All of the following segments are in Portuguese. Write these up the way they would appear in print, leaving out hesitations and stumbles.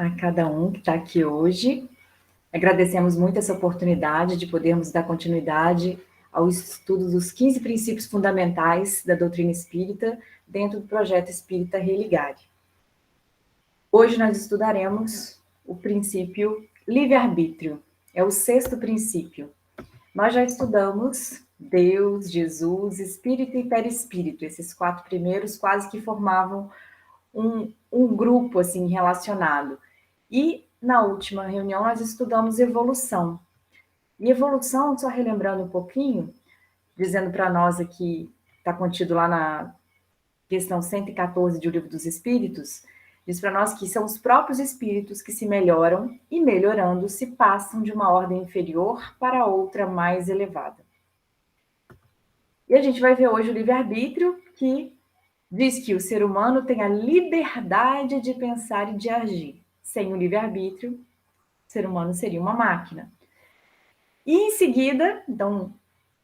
a cada um que está aqui hoje. Agradecemos muito essa oportunidade de podermos dar continuidade ao estudo dos 15 princípios fundamentais da doutrina espírita dentro do projeto Espírita Religare. Hoje nós estudaremos o princípio livre-arbítrio, é o 6º princípio. Nós já estudamos Deus, Jesus, Espírito e Perispírito, esses 4 primeiros quase que formavam um grupo assim relacionado. E na última reunião nós estudamos evolução. E evolução, só relembrando um pouquinho, dizendo para nós aqui, está contido lá na questão 114 do Livro dos Espíritos, diz para nós que são os próprios espíritos que se melhoram e, melhorando, se passam de uma ordem inferior para outra mais elevada. E a gente vai ver hoje o livre-arbítrio, que diz que o ser humano tem a liberdade de pensar e de agir. Sem o livre-arbítrio, o ser humano seria uma máquina. E em seguida, então,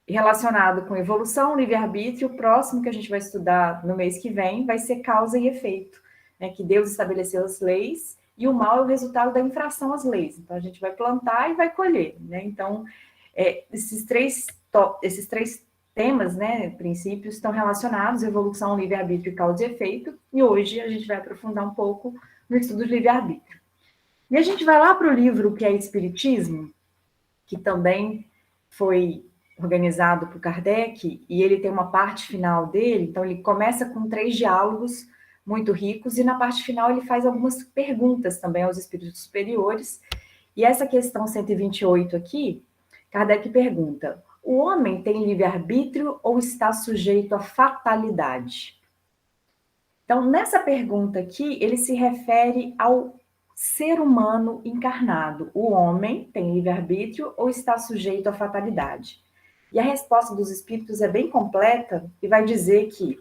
relacionado com evolução, livre-arbítrio, o próximo que a gente vai estudar no mês que vem vai ser causa e efeito, né? Que Deus estabeleceu as leis e o mal é o resultado da infração às leis. Então, a gente vai plantar e vai colher, né? Então, esses três temas, né, princípios, estão relacionados, evolução, livre-arbítrio, causa e efeito, e hoje a gente vai aprofundar um pouco no estudo do livre-arbítrio. E a gente vai lá para o livro que é Espiritismo, que também foi organizado por Kardec, e ele tem uma parte final dele, então ele começa com 3 diálogos muito ricos, e na parte final ele faz algumas perguntas também aos espíritos superiores, e essa questão 128 aqui, Kardec pergunta: o homem tem livre-arbítrio ou está sujeito à fatalidade? Então, nessa pergunta aqui, ele se refere ao ser humano encarnado. O homem tem livre-arbítrio ou está sujeito à fatalidade? E a resposta dos espíritos é bem completa e vai dizer que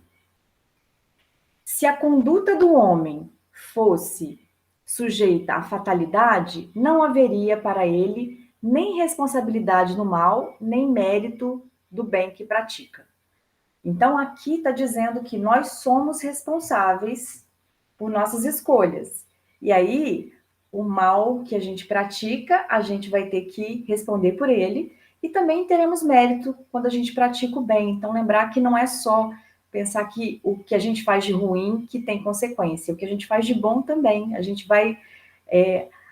se a conduta do homem fosse sujeita à fatalidade, não haveria para ele nem responsabilidade no mal, nem mérito do bem que pratica. Então, aqui está dizendo que nós somos responsáveis por nossas escolhas. E aí, o mal que a gente pratica, a gente vai ter que responder por ele, e também teremos mérito quando a gente pratica o bem. Então, lembrar que não é só pensar que o que a gente faz de ruim que tem consequência, o que a gente faz de bom também. A gente vai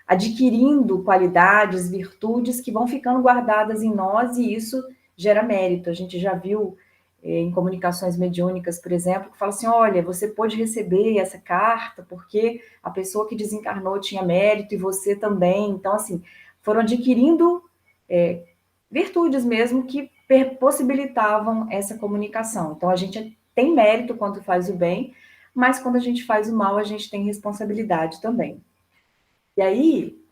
adquirindo qualidades, virtudes que vão ficando guardadas em nós, e isso gera mérito. A gente já viu em comunicações mediúnicas, por exemplo, que fala assim: olha, você pôde receber essa carta porque a pessoa que desencarnou tinha mérito e você também. Então, assim, foram adquirindo virtudes mesmo que possibilitavam essa comunicação. Então, a gente tem mérito quando faz o bem, mas quando a gente faz o mal, a gente tem responsabilidade também. E aí,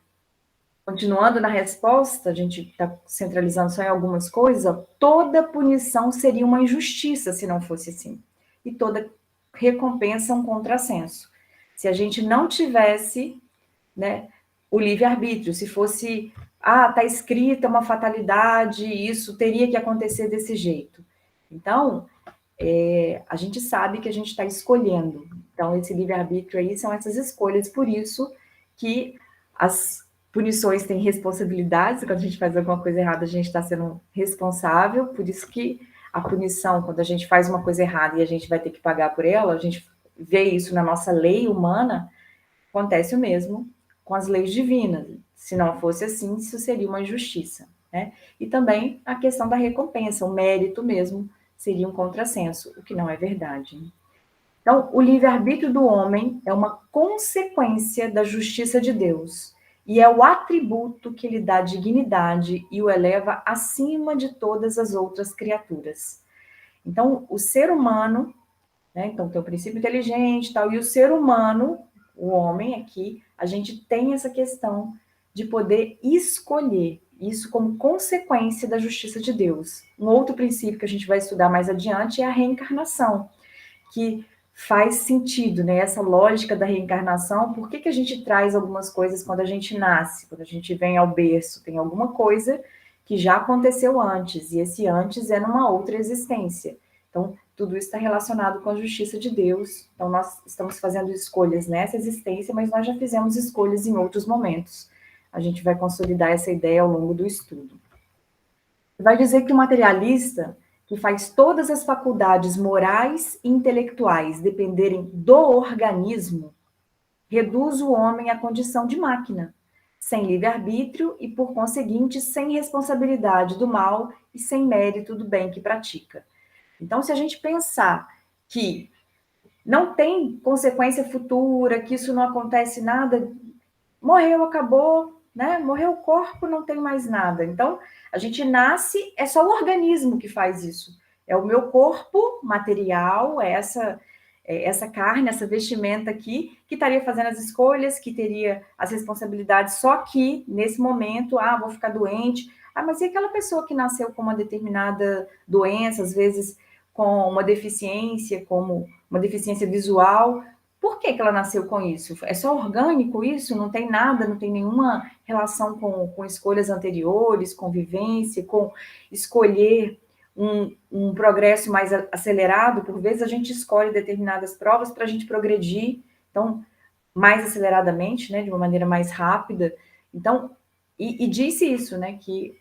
continuando na resposta, a gente está centralizando só em algumas coisas, toda punição seria uma injustiça se não fosse assim. E toda recompensa um contrassenso. Se a gente não tivesse, né, o livre-arbítrio, se fosse, está escrita uma fatalidade, isso teria que acontecer desse jeito. Então, a gente sabe que a gente está escolhendo. Então, esse livre-arbítrio aí são essas escolhas, por isso que as punições têm responsabilidades, quando a gente faz alguma coisa errada, a gente está sendo responsável, por isso que a punição, quando a gente faz uma coisa errada e a gente vai ter que pagar por ela, a gente vê isso na nossa lei humana, acontece o mesmo com as leis divinas. Se não fosse assim, isso seria uma injustiça, né? E também a questão da recompensa, o mérito mesmo, seria um contrassenso, o que não é verdade. Então, o livre-arbítrio do homem é uma consequência da justiça de Deus, e é o atributo que lhe dá dignidade e o eleva acima de todas as outras criaturas. Então, o ser humano, né, então tem o princípio inteligente e tal, e o ser humano, o homem aqui, a gente tem essa questão de poder escolher, isso como consequência da justiça de Deus. Um outro princípio que a gente vai estudar mais adiante é a reencarnação, que faz sentido, né? Essa lógica da reencarnação, por que a gente traz algumas coisas quando a gente nasce, quando a gente vem ao berço, tem alguma coisa que já aconteceu antes, e esse antes é numa outra existência. Então, tudo isso está relacionado com a justiça de Deus. Então, nós estamos fazendo escolhas nessa existência, mas nós já fizemos escolhas em outros momentos. A gente vai consolidar essa ideia ao longo do estudo. Vai dizer que o materialista, que faz todas as faculdades morais e intelectuais dependerem do organismo, reduz o homem à condição de máquina, sem livre-arbítrio e, por conseguinte, sem responsabilidade do mal e sem mérito do bem que pratica. Então, se a gente pensar que não tem consequência futura, que isso não acontece nada, morreu, acabou, né? Morreu o corpo, não tem mais nada. Então, a gente nasce, é só o organismo que faz isso. É o meu corpo material, essa carne, essa vestimenta aqui, que estaria fazendo as escolhas, que teria as responsabilidades, só que, nesse momento, vou ficar doente. Mas e aquela pessoa que nasceu com uma determinada doença, às vezes com uma deficiência, como uma deficiência visual? Por que ela nasceu com isso? É só orgânico isso? Não tem nada, não tem nenhuma relação com escolhas anteriores, com vivência, com escolher um progresso mais acelerado? Por vezes a gente escolhe determinadas provas para a gente progredir, então, mais aceleradamente, né, de uma maneira mais rápida. Então, e disse isso, né, que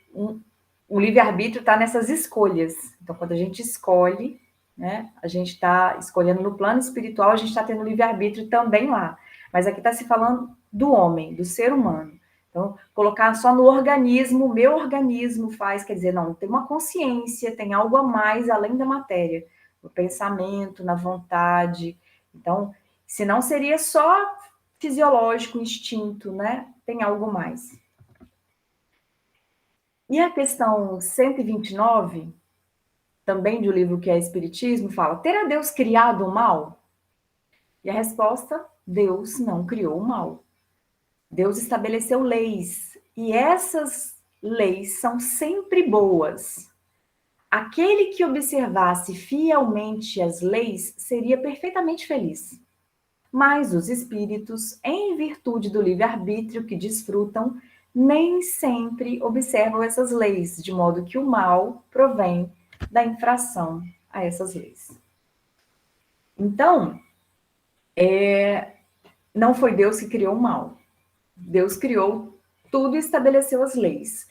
o livre-arbítrio está nessas escolhas. Então, quando a gente escolhe, né, a gente está escolhendo no plano espiritual, a gente está tendo livre-arbítrio também lá. Mas aqui está se falando do homem, do ser humano. Então, colocar só no organismo, o meu organismo faz, quer dizer, não, tem uma consciência, tem algo a mais além da matéria, no pensamento, na vontade. Então, senão seria só fisiológico, instinto, né? Tem algo mais. E a questão 129, também de um livro que é Espiritismo, fala: terá Deus criado o mal? E a resposta: Deus não criou o mal. Deus estabeleceu leis, e essas leis são sempre boas. Aquele que observasse fielmente as leis seria perfeitamente feliz. Mas os espíritos, em virtude do livre-arbítrio que desfrutam, nem sempre observam essas leis, de modo que o mal provém da infração a essas leis. Então, não foi Deus que criou o mal. Deus criou tudo e estabeleceu as leis.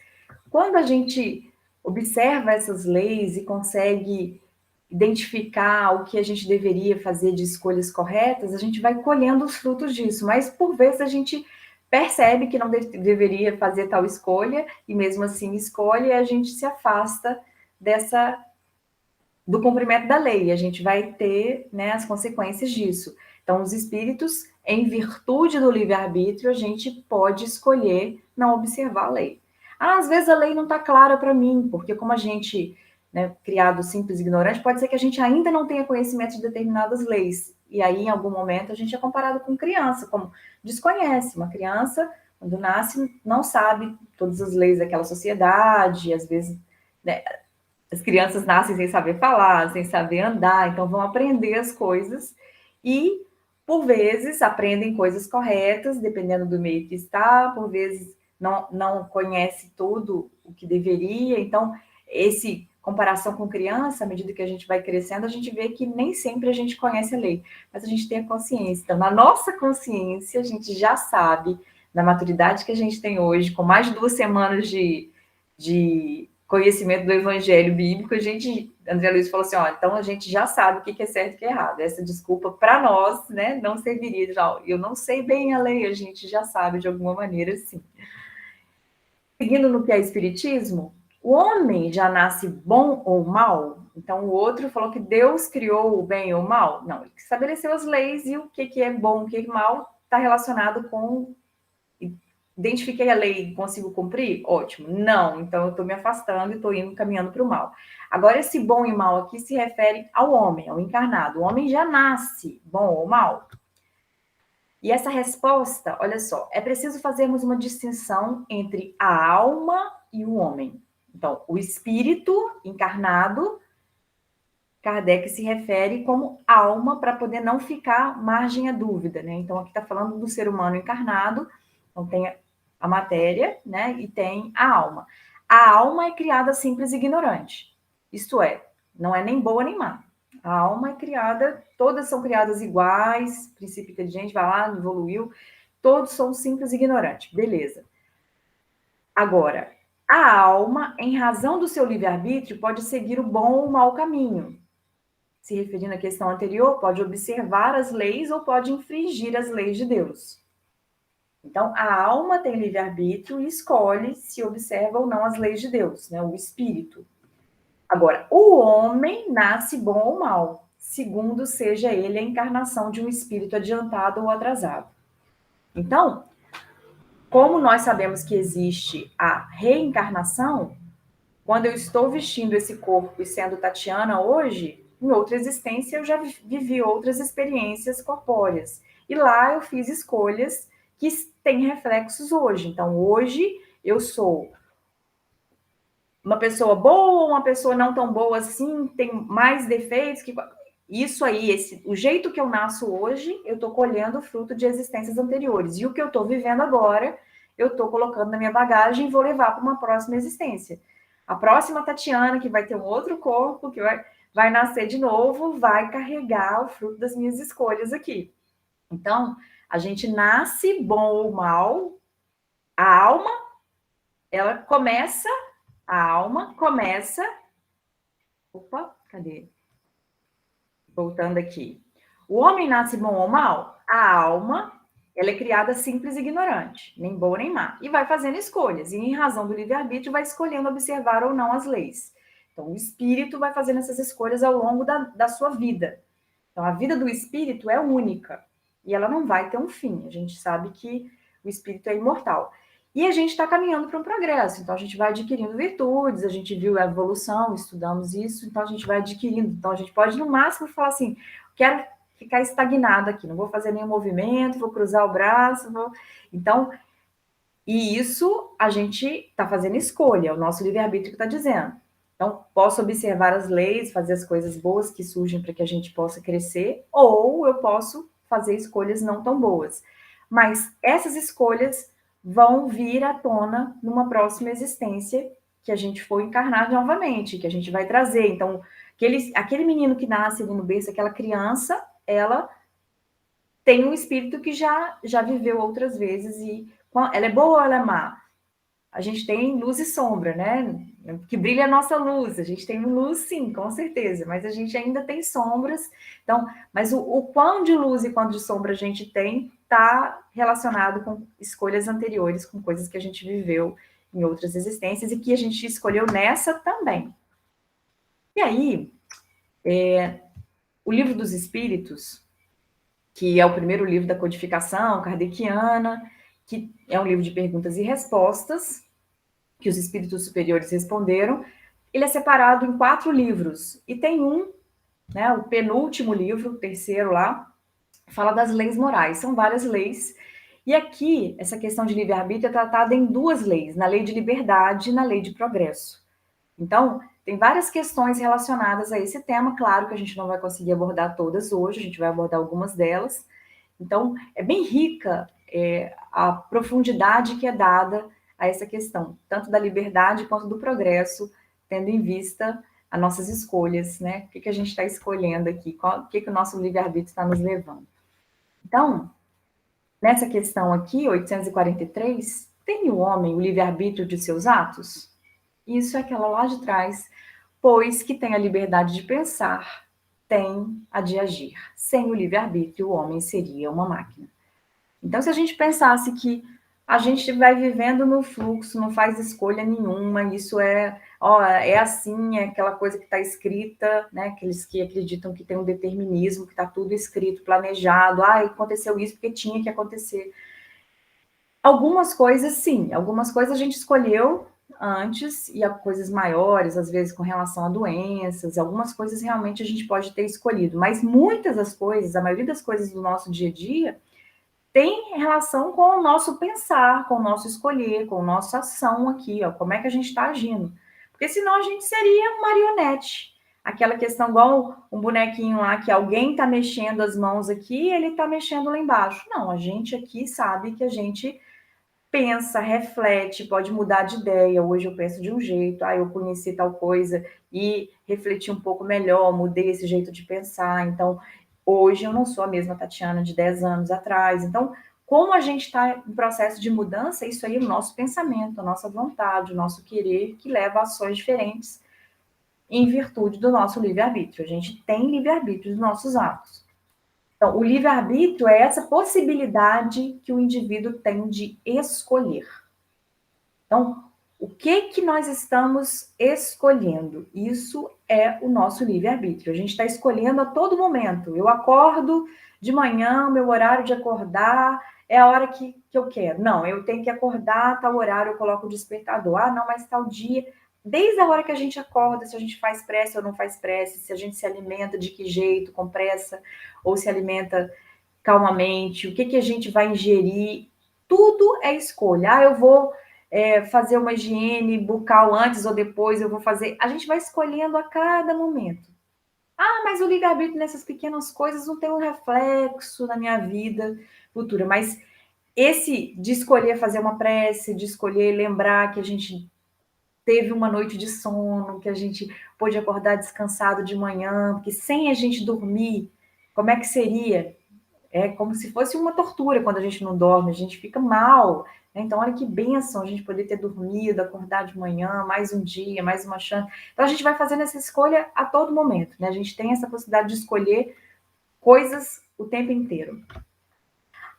Quando a gente observa essas leis e consegue identificar o que a gente deveria fazer de escolhas corretas, a gente vai colhendo os frutos disso. Mas, por vezes, a gente percebe que não deveria fazer tal escolha e, mesmo assim, escolhe, e a gente se afasta do cumprimento da lei. A gente vai ter, né, as consequências disso. Então, os espíritos, em virtude do livre-arbítrio, a gente pode escolher não observar a lei. Às vezes a lei não está clara para mim, porque como a gente, né, criado simples e ignorante, pode ser que a gente ainda não tenha conhecimento de determinadas leis. E aí, em algum momento, a gente é comparado com criança, como desconhece. Uma criança, quando nasce, não sabe todas as leis daquela sociedade, às vezes, né, as crianças nascem sem saber falar, sem saber andar, então vão aprender as coisas e, por vezes, aprendem coisas corretas, dependendo do meio que está, por vezes não conhece tudo o que deveria. Então, esse comparação com criança, à medida que a gente vai crescendo, a gente vê que nem sempre a gente conhece a lei, mas a gente tem a consciência. Então, na nossa consciência, a gente já sabe, na maturidade que a gente tem hoje, com mais de 2 semanas de conhecimento do evangelho bíblico, André Luiz falou assim, então a gente já sabe o que é certo e o que é errado. Essa desculpa para nós, né, não serviria. Já, eu não sei bem a lei, a gente já sabe de alguma maneira, sim. Seguindo no que é espiritismo, o homem já nasce bom ou mal? Então o outro falou que Deus criou o bem ou o mal? Não, ele estabeleceu as leis e o que é bom, o que é mal está relacionado com... Identifiquei a lei, consigo cumprir? Ótimo. Não, então eu estou me afastando e estou indo caminhando para o mal. Agora, esse bom e mal aqui se refere ao homem, ao encarnado. O homem já nasce bom ou mal? E essa resposta, olha só, é preciso fazermos uma distinção entre a alma e o homem. Então, o espírito encarnado, Kardec se refere como alma, para poder não ficar margem à dúvida, né? Então, aqui está falando do ser humano encarnado, então tem a matéria, né? E tem a alma. A alma é criada simples e ignorante. Isto é, não é nem boa nem má. A alma é criada, todas são criadas iguais, princípio inteligente, vai lá, evoluiu, todos são simples e ignorantes, beleza. Agora, a alma, em razão do seu livre-arbítrio, pode seguir o bom ou o mau caminho. Se referindo à questão anterior, pode observar as leis ou pode infringir as leis de Deus. Então, a alma tem livre-arbítrio e escolhe se observa ou não as leis de Deus, né? O espírito. Agora, o homem nasce bom ou mal, segundo seja ele a encarnação de um espírito adiantado ou atrasado. Então, como nós sabemos que existe a reencarnação, quando eu estou vestindo esse corpo e sendo Tatiana hoje, em outra existência eu já vivi outras experiências corpóreas. E lá eu fiz escolhas que têm reflexos hoje. Então, hoje eu sou uma pessoa boa, uma pessoa não tão boa assim, tem mais defeitos que... Isso aí, o jeito que eu nasço hoje, eu estou colhendo fruto de existências anteriores. E o que eu estou vivendo agora, eu estou colocando na minha bagagem e vou levar para uma próxima existência. A próxima Tatiana, que vai ter um outro corpo, que vai nascer de novo, vai carregar o fruto das minhas escolhas aqui. Então, a gente nasce bom ou mal, a alma, ela começa... A alma começa... Opa, cadê? Voltando aqui. O homem nasce bom ou mal? A alma, ela é criada simples e ignorante, nem boa nem má, e vai fazendo escolhas, e em razão do livre-arbítrio vai escolhendo observar ou não as leis. Então, o espírito vai fazendo essas escolhas ao longo da sua vida. Então, a vida do espírito é única, e ela não vai ter um fim. A gente sabe que o espírito é imortal. E a gente está caminhando para um progresso, então a gente vai adquirindo virtudes, a gente viu a evolução, estudamos isso, então a gente vai adquirindo. Então a gente pode, no máximo, falar assim, quero ficar estagnado aqui, não vou fazer nenhum movimento, vou cruzar o braço, vou... Então, e isso a gente está fazendo escolha, é o nosso livre-arbítrio que está dizendo. Então, posso observar as leis, fazer as coisas boas que surgem para que a gente possa crescer, ou eu posso fazer escolhas não tão boas. Mas essas escolhas vão vir à tona numa próxima existência que a gente for encarnar novamente, que a gente vai trazer. Então, aquele menino que nasce ali no berço, aquela criança, ela tem um espírito que já viveu outras vezes e ela é boa ou ela é má? A gente tem luz e sombra, né? Que brilha a nossa luz. A gente tem luz, sim, com certeza, mas a gente ainda tem sombras. Então, mas o quão de luz e quanto de sombra a gente tem está relacionado com escolhas anteriores, com coisas que a gente viveu em outras existências e que a gente escolheu nessa também. E aí, o Livro dos Espíritos, que é o primeiro livro da codificação kardeciana, que é um livro de perguntas e respostas, que os espíritos superiores responderam, ele é separado em 4 livros. E tem né, o penúltimo livro, o terceiro lá, fala das leis morais. São várias leis. E aqui, essa questão de livre-arbítrio é tratada em 2 leis, na lei de liberdade e na lei de progresso. Então, tem várias questões relacionadas a esse tema. Claro que a gente não vai conseguir abordar todas hoje, a gente vai abordar algumas delas. Então, é bem rica a profundidade que é dada a essa questão, tanto da liberdade quanto do progresso, tendo em vista as nossas escolhas, né? O que a gente está escolhendo aqui, o que o nosso livre-arbítrio está nos levando. Então, nessa questão aqui, 843, tem o homem o livre-arbítrio de seus atos? Isso é aquela lá de trás, pois que tem a liberdade de pensar, tem a de agir. Sem o livre-arbítrio, o homem seria uma máquina. Então, se a gente pensasse que a gente vai vivendo no fluxo, não faz escolha nenhuma, isso é assim, é aquela coisa que está escrita, né? Aqueles que acreditam que tem um determinismo, que está tudo escrito, planejado, aconteceu isso porque tinha que acontecer. Algumas coisas, sim, algumas coisas a gente escolheu antes, e há coisas maiores, às vezes com relação a doenças, algumas coisas realmente a gente pode ter escolhido, mas muitas das coisas, a maioria das coisas do nosso dia a dia, tem relação com o nosso pensar, com o nosso escolher, com a nossa ação aqui, ó, como é que a gente está agindo. Porque senão a gente seria um marionete. Aquela questão igual um bonequinho lá, que alguém está mexendo as mãos aqui e ele está mexendo lá embaixo. Não, a gente aqui sabe que a gente pensa, reflete, pode mudar de ideia. Hoje eu penso de um jeito, eu conheci tal coisa e refleti um pouco melhor, mudei esse jeito de pensar. Então, hoje eu não sou a mesma Tatiana de 10 anos atrás. Então, como a gente está em processo de mudança, isso aí é o nosso pensamento, a nossa vontade, o nosso querer, que leva a ações diferentes em virtude do nosso livre-arbítrio. A gente tem livre-arbítrio dos nossos atos. Então, o livre-arbítrio é essa possibilidade que o indivíduo tem de escolher. Então, o que nós estamos escolhendo? Isso é o nosso livre-arbítrio. A gente está escolhendo a todo momento. Eu acordo de manhã, meu horário de acordar é a hora que eu quero. Não, eu tenho que acordar, tal horário eu coloco o despertador. Não, mas tal dia. Desde a hora que a gente acorda, se a gente faz pressa ou não faz pressa, se a gente se alimenta de que jeito, com pressa, ou se alimenta calmamente, o que a gente vai ingerir, tudo é escolha. Eu vou fazer uma higiene bucal antes ou depois, eu vou fazer. A gente vai escolhendo a cada momento. Mas o livre-arbítrio nessas pequenas coisas não tem um reflexo na minha vida futura. Mas esse de escolher fazer uma prece, de escolher lembrar que a gente teve uma noite de sono, que a gente pôde acordar descansado de manhã, porque sem a gente dormir, como é que seria? É como se fosse uma tortura quando a gente não dorme, a gente fica mal. Né? Então, olha que bênção a gente poder ter dormido, acordar de manhã, mais um dia, mais uma chance. Então, a gente vai fazendo essa escolha a todo momento. Né? A gente tem essa possibilidade de escolher coisas o tempo inteiro.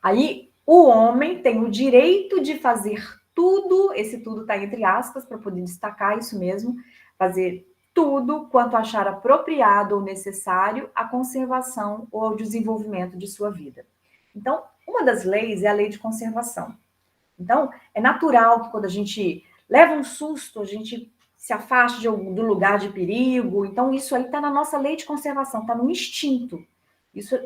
Aí, o homem tem o direito de fazer tudo, esse tudo está entre aspas, para poder destacar isso mesmo, fazer tudo quanto achar apropriado ou necessário à conservação ou ao desenvolvimento de sua vida. Então, uma das leis é a lei de conservação. Então, é natural que quando a gente leva um susto, a gente se afaste do lugar de perigo. Então, isso aí está na nossa lei de conservação, está no instinto.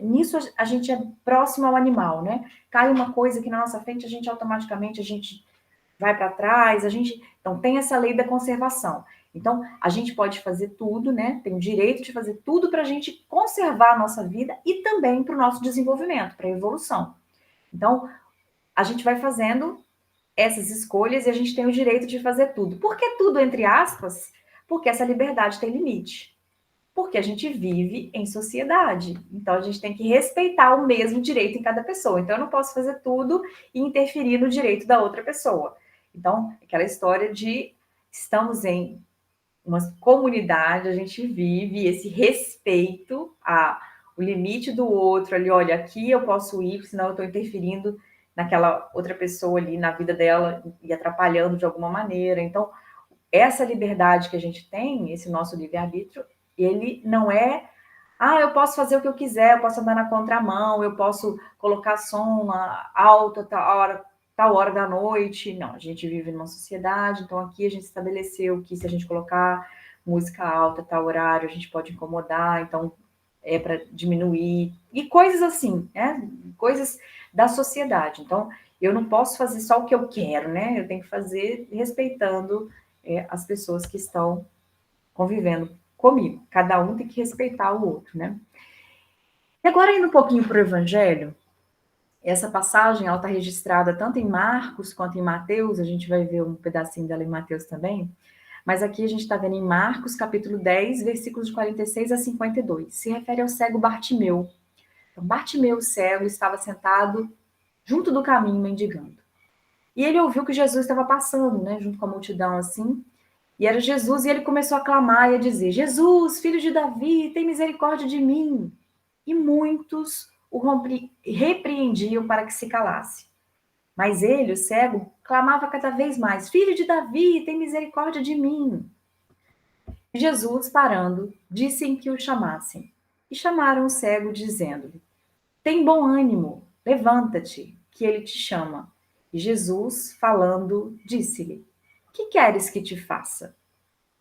Nisso a gente é próximo ao animal, né? Cai uma coisa aqui na nossa frente, a gente automaticamente vai para trás, então tem essa lei da conservação. Então, a gente pode fazer tudo, né? Tem o direito de fazer tudo para a gente conservar a nossa vida e também para o nosso desenvolvimento, para a evolução. Então, a gente vai fazendo essas escolhas e a gente tem o direito de fazer tudo. Por que tudo, entre aspas? Porque essa liberdade tem limite. Porque a gente vive em sociedade. Então, a gente tem que respeitar o mesmo direito em cada pessoa. Então, eu não posso fazer tudo e interferir no direito da outra pessoa. Então, aquela história de estamos em uma comunidade, a gente vive esse respeito ao limite do outro ali. Olha, aqui eu posso ir, senão eu estou interferindo naquela outra pessoa ali, na vida dela e atrapalhando de alguma maneira. Então, essa liberdade que a gente tem, esse nosso livre-arbítrio, ele não é, eu posso fazer o que eu quiser, eu posso andar na contramão, eu posso colocar som alto tal hora da noite. Não, a gente vive numa sociedade, então aqui a gente estabeleceu que se a gente colocar música alta, tal horário, a gente pode incomodar, então é para diminuir, e coisas assim, né? Coisas da sociedade. Então, eu não posso fazer só o que eu quero, né? Eu tenho que fazer respeitando as pessoas que estão convivendo comigo. Cada um tem que respeitar o outro, né? E agora, indo um pouquinho para o Evangelho, essa passagem, ela está registrada tanto em Marcos quanto em Mateus, a gente vai ver um pedacinho dela em Mateus também, mas aqui a gente está vendo em Marcos, capítulo 10, versículos de 46 a 52. Se refere ao cego Bartimeu. Então, Bartimeu, cego, estava sentado junto do caminho, mendigando. E ele ouviu que Jesus estava passando, né, junto com a multidão, assim, e era Jesus, e ele começou a clamar e a dizer: Jesus, filho de Davi, tem misericórdia de mim. E muitos o repreendiam para que se calasse. Mas ele, o cego, clamava cada vez mais: Filho de Davi, tem misericórdia de mim. E Jesus, parando, disse que o chamassem. E chamaram o cego, dizendo-lhe: Tem bom ânimo, levanta-te, que ele te chama. E Jesus, falando, disse-lhe: Que queres que te faça?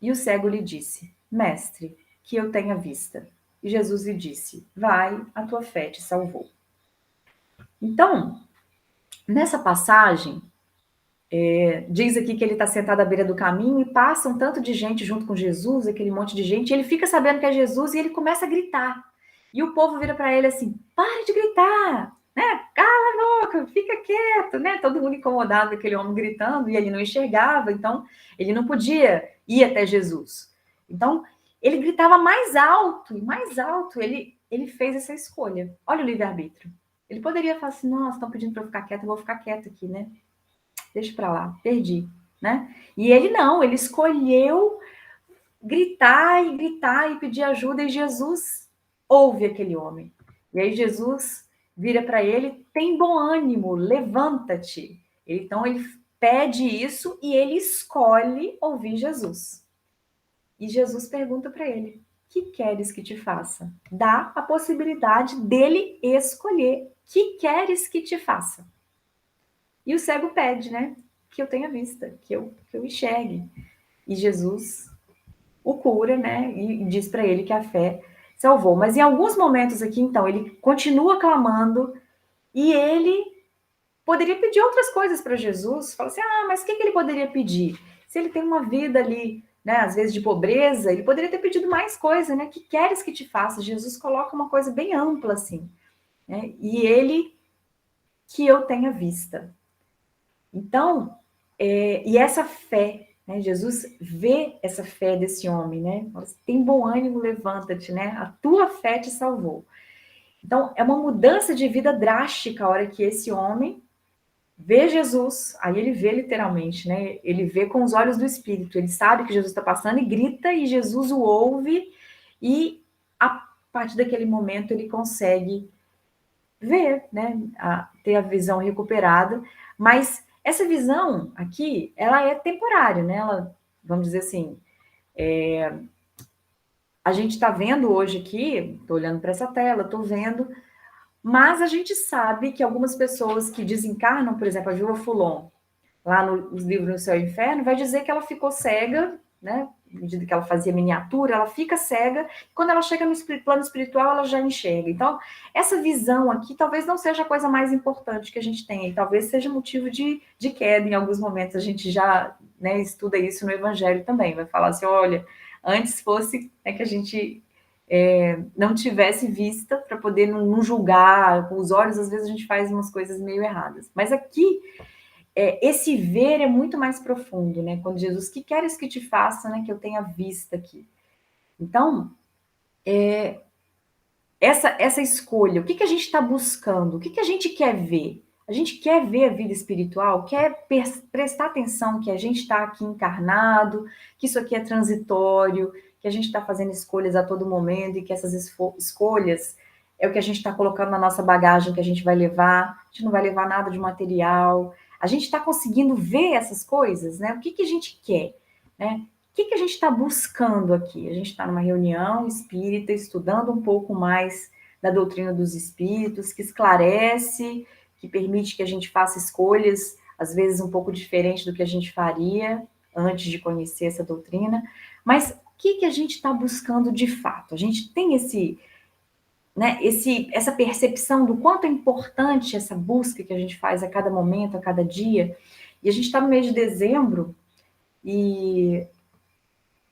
E o cego lhe disse: Mestre, que eu tenha vista. E Jesus lhe disse: Vai, a tua fé te salvou. Então, nessa passagem, diz aqui que ele está sentado à beira do caminho e passa um tanto de gente junto com Jesus, aquele monte de gente, e ele fica sabendo que é Jesus e ele começa a gritar. E o povo vira para ele assim: Pare de gritar! né? Cala a boca, fica quieto, né? Todo mundo incomodado com aquele homem gritando e ele não enxergava, então ele não podia ir até Jesus. Então, ele gritava mais alto, e mais alto, ele fez essa escolha. Olha o livre-arbítrio. Ele poderia falar assim, nossa, estão pedindo para eu ficar quieto, eu vou ficar quieto aqui, né? Deixa para lá, perdi, né? E ele não, ele escolheu gritar e pedir ajuda, e Jesus ouve aquele homem. E aí Jesus vira para ele, tem bom ânimo, levanta-te. Então ele pede isso e ele escolhe ouvir Jesus. E Jesus pergunta para ele: que queres que te faça? Dá a possibilidade dele escolher: que queres que te faça? E o cego pede, né? Que eu tenha vista, que eu enxergue. E Jesus o cura, né? E diz para ele que a fé salvou. Mas em alguns momentos aqui, então, ele continua clamando e ele poderia pedir outras coisas para Jesus. Fala assim: ah, mas o que ele poderia pedir? Se ele tem uma vida ali, né, às vezes de pobreza, ele poderia ter pedido mais coisa, né? Que queres que te faça? Jesus coloca uma coisa bem ampla assim, né? E ele que eu tenha vista. Então, e essa fé, né? Jesus vê essa fé desse homem, né? Tem bom ânimo, levanta-te, né? A tua fé te salvou. Então, é uma mudança de vida drástica a hora que esse homem vê Jesus, aí ele vê literalmente, né? Ele vê com os olhos do Espírito, ele sabe que Jesus está passando e grita, e Jesus o ouve, e a partir daquele momento ele consegue ver, né? Ter a visão recuperada, mas essa visão aqui, ela é temporária, né? Ela, vamos dizer assim, a gente está vendo hoje aqui, estou olhando para essa tela, estou vendo, mas a gente sabe que algumas pessoas que desencarnam, por exemplo, a Júlia Fulon, lá nos livros No Céu e Inferno, vai dizer que ela ficou cega, né? À medida que ela fazia miniatura, ela fica cega. Quando ela chega no plano espiritual, ela já enxerga. Então, essa visão aqui talvez não seja a coisa mais importante que a gente tem, e talvez seja motivo de queda em alguns momentos. A gente já, né, estuda isso no Evangelho também. Vai falar assim: olha, antes fosse, né, que a gente não tivesse vista para poder não julgar com os olhos. Às vezes a gente faz umas coisas meio erradas. Mas aqui esse ver é muito mais profundo, né? Quando Jesus, que queres que te faça, né? Que eu tenha vista aqui. Então, essa escolha, o que a gente está buscando? O que a gente quer ver? A gente quer ver a vida espiritual, quer prestar atenção que a gente está aqui encarnado, que isso aqui é transitório, que a gente está fazendo escolhas a todo momento e que essas escolhas é o que a gente está colocando na nossa bagagem que a gente vai levar. A gente não vai levar nada de material. A gente está conseguindo ver essas coisas, né? O que a gente quer, né? O que a gente está buscando aqui? A gente está numa reunião espírita, estudando um pouco mais da doutrina dos espíritos, que esclarece, que permite que a gente faça escolhas, às vezes um pouco diferente do que a gente faria antes de conhecer essa doutrina. Mas o que a gente está buscando de fato? A gente tem né, essa percepção do quanto é importante essa busca que a gente faz a cada momento, a cada dia. E a gente está no mês de dezembro, e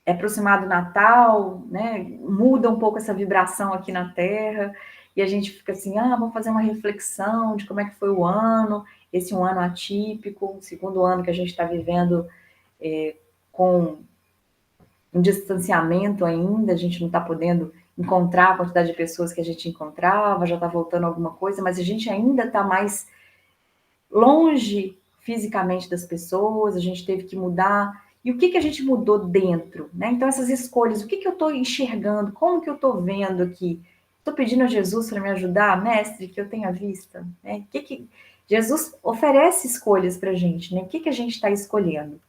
é aproximado o Natal, né? Muda um pouco essa vibração aqui na Terra, e a gente fica assim, vamos fazer uma reflexão de como é que foi o ano, esse um ano atípico, o segundo ano que a gente está vivendo com um distanciamento ainda, a gente não está podendo encontrar a quantidade de pessoas que a gente encontrava, já está voltando alguma coisa, mas a gente ainda está mais longe fisicamente das pessoas, a gente teve que mudar. E o que a gente mudou dentro, né? Então, essas escolhas, o que eu estou enxergando, como que eu estou vendo aqui? Estou pedindo a Jesus para me ajudar, mestre, que eu tenha vista, né? Jesus oferece escolhas para a gente, né? O que a gente está escolhendo?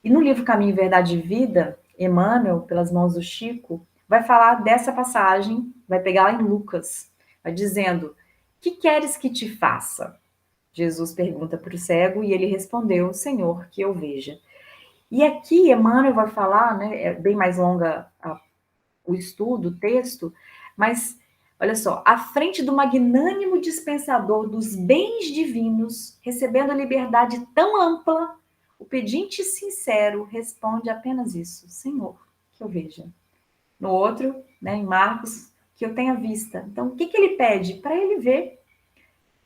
E no livro Caminho, Verdade e Vida, Emmanuel, pelas mãos do Chico, vai falar dessa passagem, vai pegar lá em Lucas, vai dizendo: que queres que te faça? Jesus pergunta para o cego e ele respondeu: Senhor, que eu veja. E aqui Emmanuel vai falar, né, é bem mais longa o estudo, o texto, mas olha só, à frente do magnânimo dispensador dos bens divinos, recebendo a liberdade tão ampla, o pedinte sincero responde apenas isso: Senhor, que eu veja. No outro, né, em Marcos, que eu tenha vista. Então, o que ele pede? Para ele ver.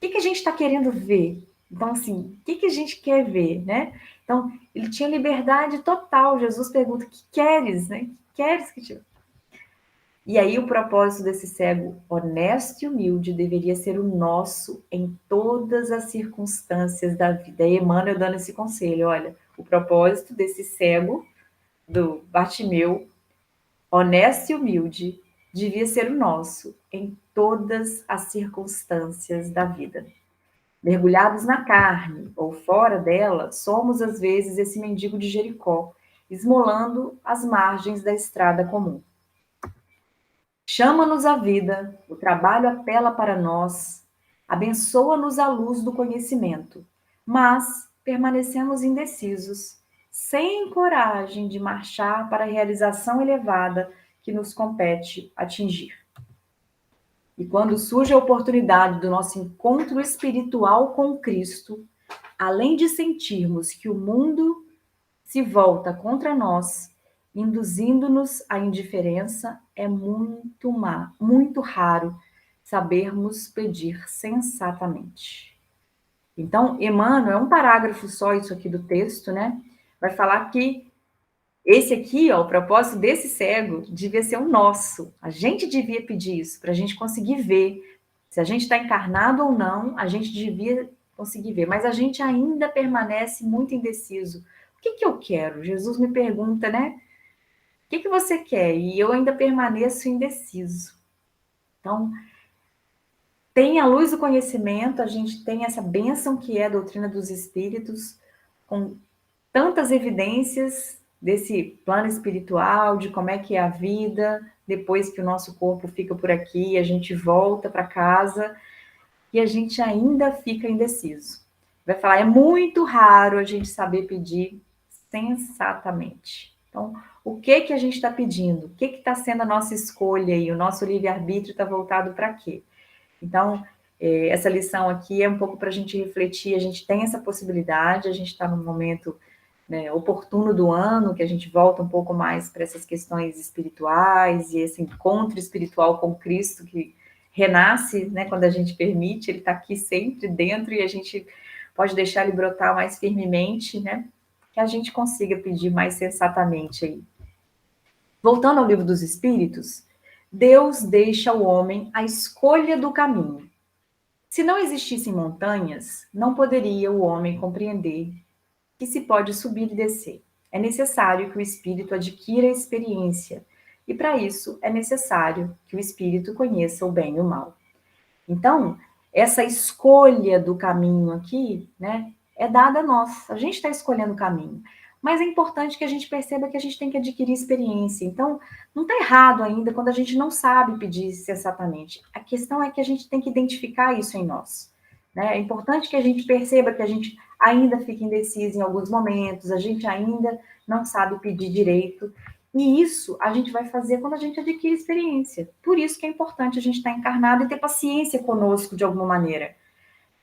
que a gente está querendo ver? Então, assim, o que a gente quer ver, né? Então, ele tinha liberdade total. Jesus pergunta, o que queres, né? O que queres que te... E aí o propósito desse cego honesto e humilde deveria ser o nosso em todas as circunstâncias da vida. E Emmanuel dando esse conselho, olha, o propósito desse cego, do Bartimeu, honesto e humilde, devia ser o nosso em todas as circunstâncias da vida. Mergulhados na carne ou fora dela, somos às vezes esse mendigo de Jericó, esmolando as margens da estrada comum. Chama-nos a vida, o trabalho apela para nós, abençoa-nos a luz do conhecimento, mas permanecemos indecisos, sem coragem de marchar para a realização elevada que nos compete atingir. E quando surge a oportunidade do nosso encontro espiritual com Cristo, além de sentirmos que o mundo se volta contra nós, induzindo-nos à indiferença, é muito raro sabermos pedir sensatamente. Então, Emmanuel, é um parágrafo só isso aqui do texto, né? Vai falar que esse aqui, ó, o propósito desse cego devia ser o nosso. A gente devia pedir isso para a gente conseguir ver se a gente está encarnado ou não. A gente devia conseguir ver, mas a gente ainda permanece muito indeciso. O que eu quero? Jesus me pergunta, né? O que você quer? E eu ainda permaneço indeciso. Então, tem a luz do conhecimento, a gente tem essa bênção que é a doutrina dos espíritos, com tantas evidências desse plano espiritual, de como é que é a vida, depois que o nosso corpo fica por aqui, a gente volta para casa e a gente ainda fica indeciso. Vai falar, é muito raro a gente saber pedir sensatamente. Então, o que a gente está pedindo? O que está sendo a nossa escolha e o nosso livre-arbítrio está voltado para quê? Então, essa lição aqui é um pouco para a gente refletir, a gente tem essa possibilidade, a gente está num momento, né, oportuno do ano, que a gente volta um pouco mais para essas questões espirituais e esse encontro espiritual com Cristo que renasce, né, quando a gente permite, ele está aqui sempre dentro e a gente pode deixar ele brotar mais firmemente, né, que a gente consiga pedir mais sensatamente aí. Voltando ao livro dos Espíritos, Deus deixa ao homem a escolha do caminho. Se não existissem montanhas, não poderia o homem compreender que se pode subir e descer. É necessário que o espírito adquira experiência, e para isso é necessário que o espírito conheça o bem e o mal. Então, essa escolha do caminho aqui, né, é dada a nós. A gente está escolhendo o caminho. Mas é importante que a gente perceba que a gente tem que adquirir experiência. Então, não está errado ainda quando a gente não sabe pedir sensatamente. A questão é que a gente tem que identificar isso em nós. Né? É importante que a gente perceba que a gente ainda fica indeciso em alguns momentos, a gente ainda não sabe pedir direito. E isso a gente vai fazer quando a gente adquire experiência. Por isso que é importante a gente estar encarnado e ter paciência conosco de alguma maneira.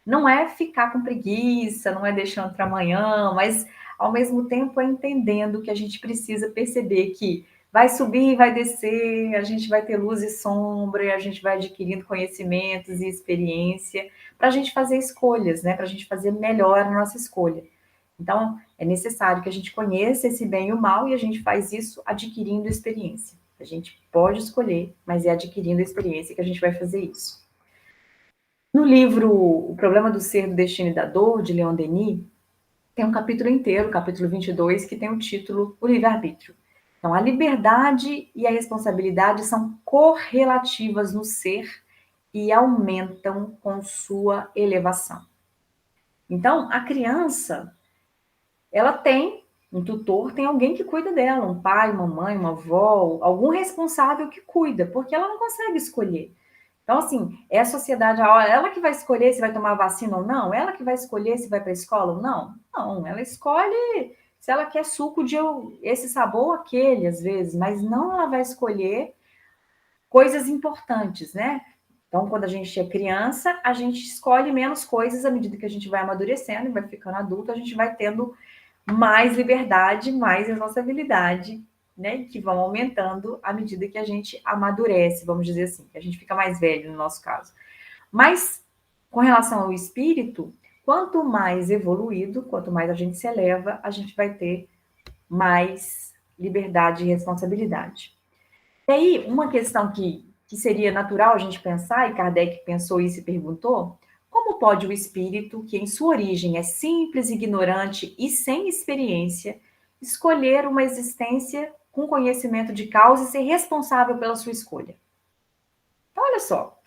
Não é ficar com preguiça, não é deixando para amanhã, mas ao mesmo tempo é entendendo que a gente precisa perceber que vai subir, vai descer, a gente vai ter luz e sombra, e a gente vai adquirindo conhecimentos e experiência para a gente fazer escolhas, né? Para a gente fazer melhor a nossa escolha. Então, é necessário que a gente conheça esse bem e o mal, e a gente faz isso adquirindo experiência. A gente pode escolher, mas é adquirindo experiência que a gente vai fazer isso. No livro O Problema do Ser, do Destino e da Dor, de Leon Denis, tem um capítulo inteiro, o capítulo 22, que tem o título O Livre-Arbítrio. Então, a liberdade e a responsabilidade são correlativas no ser e aumentam com sua elevação. Então, a criança, ela tem um tutor, tem alguém que cuida dela, um pai, uma mãe, uma avó, algum responsável que cuida, porque ela não consegue escolher. Então, assim, é a sociedade, ela que vai escolher se vai tomar vacina ou não? Ela que vai escolher se vai para a escola ou não? Não, ela escolhe se ela quer suco de esse sabor ou aquele, às vezes, mas não ela vai escolher coisas importantes, né? Então, quando a gente é criança, a gente escolhe menos coisas à medida que a gente vai amadurecendo e vai ficando adulto, a gente vai tendo mais liberdade, mais responsabilidade, né? Que vão aumentando à medida que a gente amadurece, vamos dizer assim, que a gente fica mais velho no nosso caso. Mas Com relação ao espírito, quanto mais evoluído, quanto mais a gente se eleva, a gente vai ter mais liberdade e responsabilidade. E aí, uma questão que seria natural a gente pensar, e Kardec pensou isso e perguntou, como pode o espírito, que em sua origem é simples, ignorante e sem experiência, escolher uma existência com conhecimento de causa e ser responsável pela sua escolha? Então, olha só,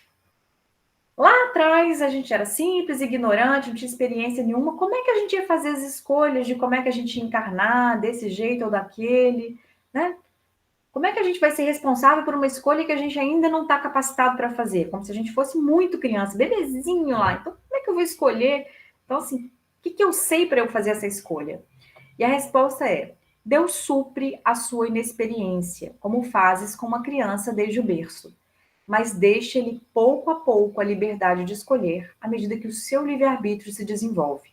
lá atrás a gente era simples, ignorante, não tinha experiência nenhuma. Como é que a gente ia fazer as escolhas de como é que a gente ia encarnar desse jeito ou daquele, né? Como é que a gente vai ser responsável por uma escolha que a gente ainda não está capacitado para fazer? Como se a gente fosse muito criança, bebezinho lá. Então, como é que eu vou escolher? Então, assim, o que eu sei para eu fazer essa escolha? E a resposta é: Deus supre a sua inexperiência, como fazes com uma criança desde o berço, mas deixa-lhe pouco a pouco a liberdade de escolher, à medida que o seu livre-arbítrio se desenvolve.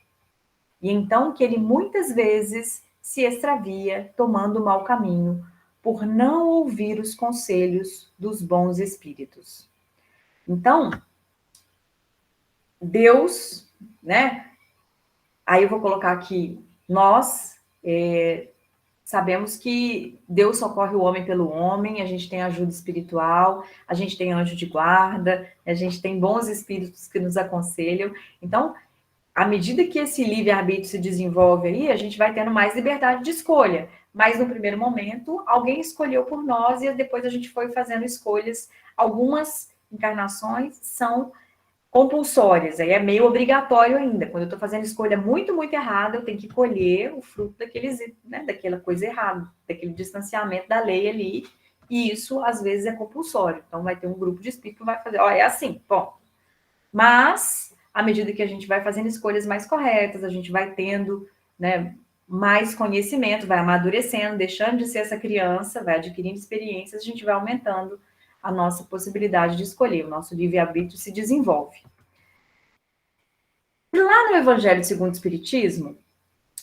E então que ele muitas vezes se extravia, tomando o mau caminho, por não ouvir os conselhos dos bons espíritos. Então, Deus, né? Aí eu vou colocar aqui, nós sabemos que Deus socorre o homem pelo homem, a gente tem ajuda espiritual, a gente tem anjo de guarda, a gente tem bons espíritos que nos aconselham. Então, à medida que esse livre-arbítrio se desenvolve aí, a gente vai tendo mais liberdade de escolha. Mas no primeiro momento, alguém escolheu por nós e depois a gente foi fazendo escolhas. Algumas encarnações são compulsórias, aí é meio obrigatório ainda. Quando eu estou fazendo escolha muito, muito errada, eu tenho que colher o fruto daquela coisa errada, daquele distanciamento da lei ali. E isso, às vezes, é compulsório. Então, vai ter um grupo de espírito que vai fazer, ó, é assim, bom. Mas, à medida que a gente vai fazendo escolhas mais corretas, a gente vai tendo, né, mais conhecimento, vai amadurecendo, deixando de ser essa criança, vai adquirindo experiências, a gente vai aumentando a nossa possibilidade de escolher, o nosso livre-arbítrio se desenvolve. E lá no Evangelho segundo o Espiritismo,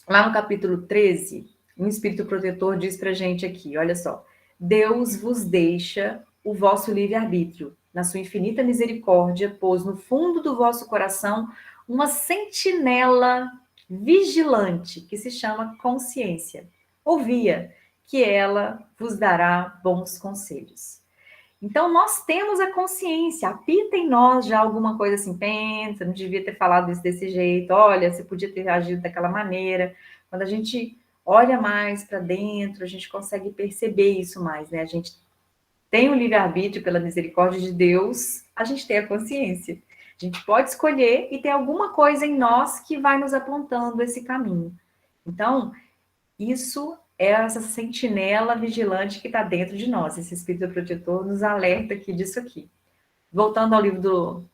lá no capítulo 13, um espírito protetor diz pra gente aqui, olha só, Deus vos deixa o vosso livre-arbítrio, na sua infinita misericórdia, pôs no fundo do vosso coração uma sentinela vigilante, que se chama consciência. Ouvia, que ela vos dará bons conselhos. Então, nós temos a consciência, apita em nós já alguma coisa assim, pensa, não devia ter falado isso desse jeito, olha, você podia ter agido daquela maneira. Quando a gente olha mais para dentro, a gente consegue perceber isso mais, né? A gente tem o livre-arbítrio pela misericórdia de Deus, a gente tem a consciência. A gente pode escolher e tem alguma coisa em nós que vai nos apontando esse caminho. Então, isso é essa sentinela vigilante que está dentro de nós. Esse espírito protetor nos alerta aqui disso aqui. Voltando ao livro do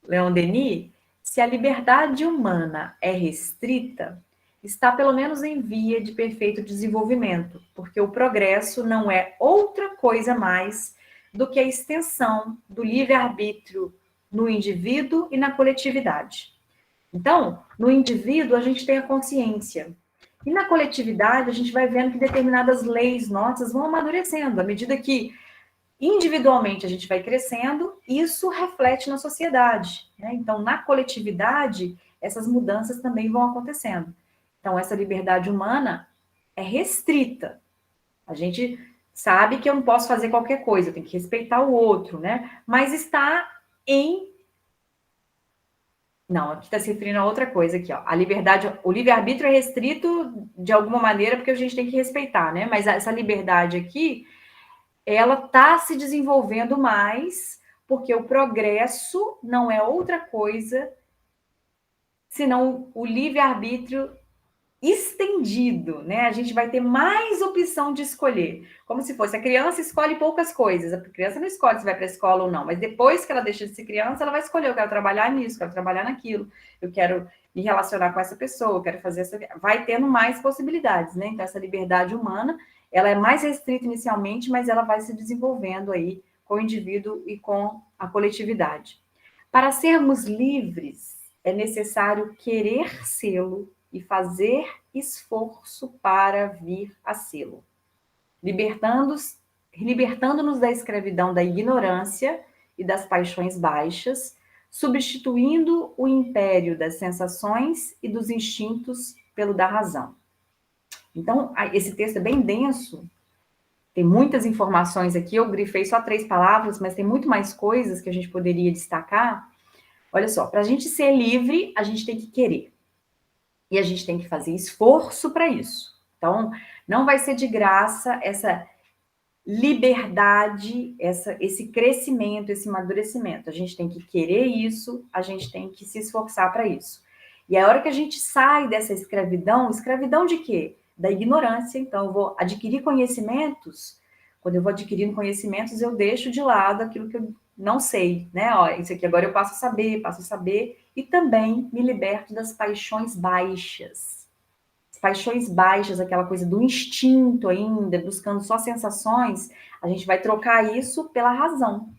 Leon Denis, se a liberdade humana é restrita, está pelo menos em via de perfeito desenvolvimento, porque o progresso não é outra coisa mais do que a extensão do livre-arbítrio no indivíduo e na coletividade. Então, no indivíduo, a gente tem a consciência. E na coletividade, a gente vai vendo que determinadas leis nossas vão amadurecendo. À medida que individualmente a gente vai crescendo, isso reflete na sociedade, né? Então, na coletividade, essas mudanças também vão acontecendo. Então, essa liberdade humana é restrita. A gente sabe que eu não posso fazer qualquer coisa, eu tenho que respeitar o outro, né? Mas está em... Não, aqui está se referindo a outra coisa aqui, ó. A liberdade, o livre-arbítrio é restrito de alguma maneira, porque a gente tem que respeitar, né? Mas essa liberdade aqui, ela está se desenvolvendo mais, porque o progresso não é outra coisa senão o livre-arbítrio estendido, né? A gente vai ter mais opção de escolher. Como se fosse a criança escolhe poucas coisas. A criança não escolhe se vai para a escola ou não, mas depois que ela deixa de ser criança, ela vai escolher: eu quero trabalhar nisso, eu quero trabalhar naquilo, eu quero me relacionar com essa pessoa, eu quero fazer essa... Vai tendo mais possibilidades, né? Então, essa liberdade humana, ela é mais restrita inicialmente, mas ela vai se desenvolvendo aí com o indivíduo e com a coletividade. Para sermos livres, é necessário querer sê-lo e fazer esforço para vir a sê-lo, libertando-nos da escravidão da ignorância e das paixões baixas, substituindo o império das sensações e dos instintos pelo da razão. Então, esse texto é bem denso, tem muitas informações aqui, eu grifei só 3 palavras, mas tem muito mais coisas que a gente poderia destacar. Olha só, para a gente ser livre, a gente tem que querer. E a gente tem que fazer esforço para isso. Então, não vai ser de graça essa liberdade, esse crescimento, esse amadurecimento. A gente tem que querer isso, a gente tem que se esforçar para isso. E a hora que a gente sai dessa escravidão, escravidão de quê? Da ignorância. Então, eu vou adquirir conhecimentos. Quando eu vou adquirindo conhecimentos, eu deixo de lado aquilo que eu não sei, né? Ó, isso aqui agora eu passo a saber, e também me liberto das paixões baixas. As paixões baixas, aquela coisa do instinto ainda, buscando só sensações, a gente vai trocar isso pela razão.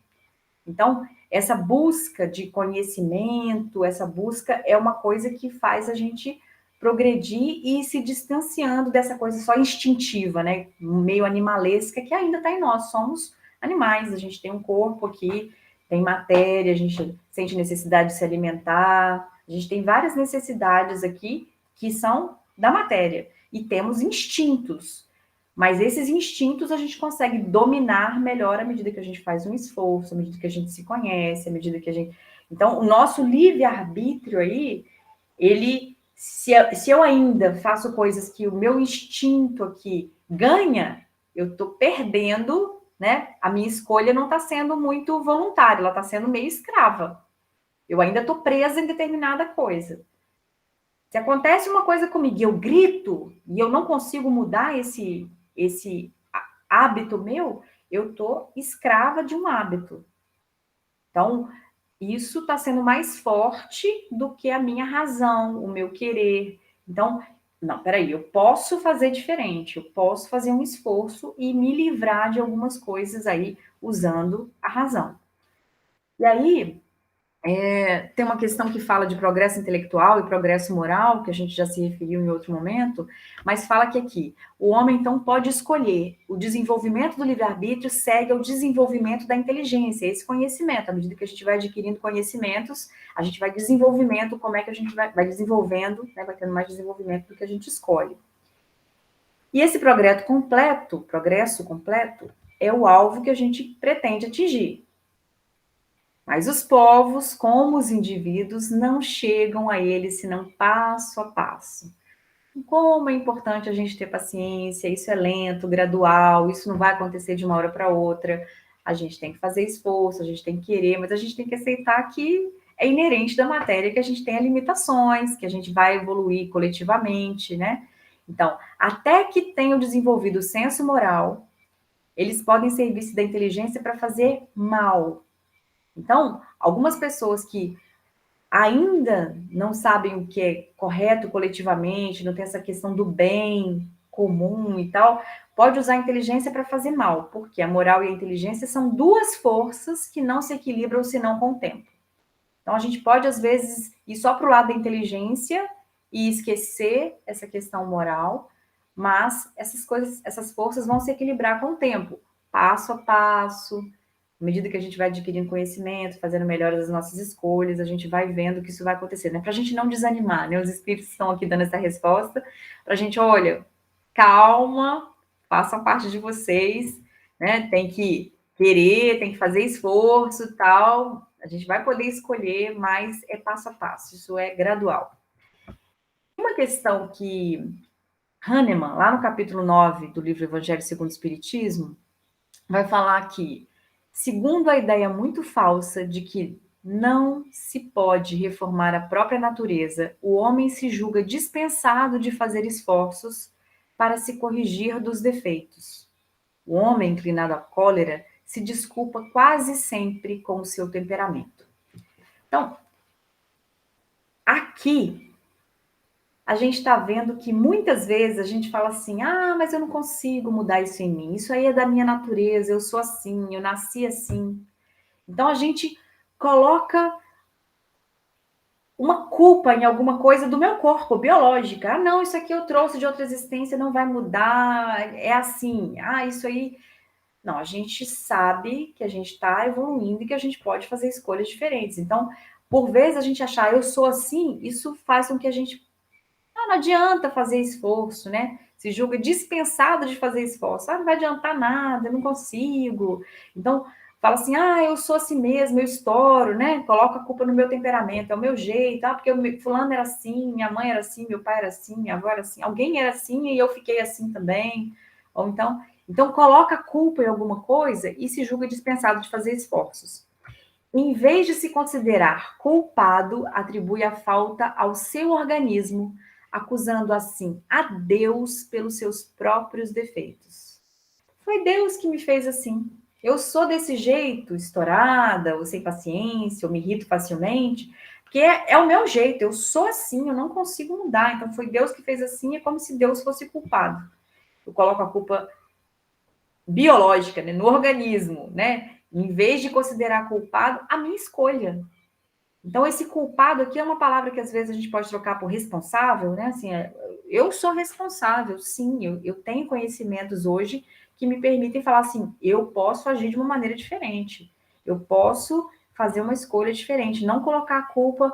Então, essa busca de conhecimento, essa busca é uma coisa que faz a gente progredir e ir se distanciando dessa coisa só instintiva, né? Meio animalesca, que ainda está em nós. Somos animais, a gente tem um corpo aqui, tem matéria, a gente sente necessidade de se alimentar, a gente tem várias necessidades aqui que são da matéria. E temos instintos. Mas esses instintos a gente consegue dominar melhor à medida que a gente faz um esforço, à medida que a gente se conhece, à medida que a gente... Então, o nosso livre-arbítrio aí, ele... Se eu ainda faço coisas que o meu instinto aqui ganha, eu estou perdendo, né? A minha escolha não está sendo muito voluntária, ela está sendo meio escrava. Eu ainda estou presa em determinada coisa. Se acontece uma coisa comigo e eu grito e eu não consigo mudar esse hábito meu, eu estou escrava de um hábito. Então, isso está sendo mais forte do que a minha razão, o meu querer. Então, não, peraí, eu posso fazer diferente, eu posso fazer um esforço e me livrar de algumas coisas aí usando a razão. E aí, tem uma questão que fala de progresso intelectual e progresso moral, que a gente já se referiu em outro momento, mas fala que aqui, o homem, então, pode escolher. O desenvolvimento do livre-arbítrio segue ao desenvolvimento da inteligência, esse conhecimento. À medida que a gente vai adquirindo conhecimentos, a gente vai desenvolvimento, como é que a gente vai desenvolvendo, né, vai tendo mais desenvolvimento do que a gente escolhe. E esse progresso completo, é o alvo que a gente pretende atingir. Mas os povos, como os indivíduos, não chegam a ele senão passo a passo. Como é importante a gente ter paciência, isso é lento, gradual, isso não vai acontecer de uma hora para outra. A gente tem que fazer esforço, a gente tem que querer, mas a gente tem que aceitar que é inerente da matéria que a gente tem limitações, que a gente vai evoluir coletivamente, né? Então, até que tenham desenvolvido o senso moral, eles podem servir-se da inteligência para fazer mal. Então, algumas pessoas que ainda não sabem o que é correto coletivamente, não tem essa questão do bem comum e tal, pode usar a inteligência para fazer mal, porque a moral e a inteligência são duas forças que não se equilibram senão com o tempo. Então, a gente pode, às vezes, ir só para o lado da inteligência e esquecer essa questão moral, mas essas forças vão se equilibrar com o tempo, passo a passo. À medida que a gente vai adquirindo conhecimento, fazendo melhores as nossas escolhas, a gente vai vendo que isso vai acontecer, né? Para a gente não desanimar, né? Os espíritos estão aqui dando essa resposta, para a gente, olha, calma, façam parte de vocês, né? Tem que querer, tem que fazer esforço e tal. A gente vai poder escolher, mas é passo a passo, isso é gradual. Uma questão que Hahnemann, lá no capítulo 9 do livro Evangelho segundo o Espiritismo, vai falar que, segundo a ideia muito falsa de que não se pode reformar a própria natureza, o homem se julga dispensado de fazer esforços para se corrigir dos defeitos. O homem inclinado à cólera se desculpa quase sempre com o seu temperamento. Então, aqui a gente está vendo que muitas vezes a gente fala assim, mas eu não consigo mudar isso em mim, isso aí é da minha natureza, eu sou assim, eu nasci assim. Então a gente coloca uma culpa em alguma coisa do meu corpo, biológica. Não, isso aqui eu trouxe de outra existência, não vai mudar, é assim. Isso aí... Não, a gente sabe que a gente está evoluindo e que a gente pode fazer escolhas diferentes. Então, por vezes a gente achar, eu sou assim, isso faz com que a gente, não adianta fazer esforço, né? Se julga dispensado de fazer esforço. Não vai adiantar nada, eu não consigo. Então, fala assim, eu sou assim mesmo, eu estouro, né? Coloca a culpa no meu temperamento, é o meu jeito, porque fulano era assim, minha mãe era assim, meu pai era assim, minha avó era assim, alguém era assim e eu fiquei assim também. Ou então coloca a culpa em alguma coisa e se julga dispensado de fazer esforços. Em vez de se considerar culpado, atribui a falta ao seu organismo, acusando assim a Deus pelos seus próprios defeitos. Foi Deus que me fez assim. Eu sou desse jeito, estourada, ou sem paciência, ou me irrito facilmente, porque é o meu jeito, eu sou assim, eu não consigo mudar. Então foi Deus que fez assim, é como se Deus fosse culpado. Eu coloco a culpa biológica, né, no organismo, né? Em vez de considerar culpado, a minha escolha. Então, esse culpado aqui é uma palavra que às vezes a gente pode trocar por responsável, né? Assim, eu sou responsável, sim, eu tenho conhecimentos hoje que me permitem falar assim, eu posso agir de uma maneira diferente, eu posso fazer uma escolha diferente, não colocar a culpa,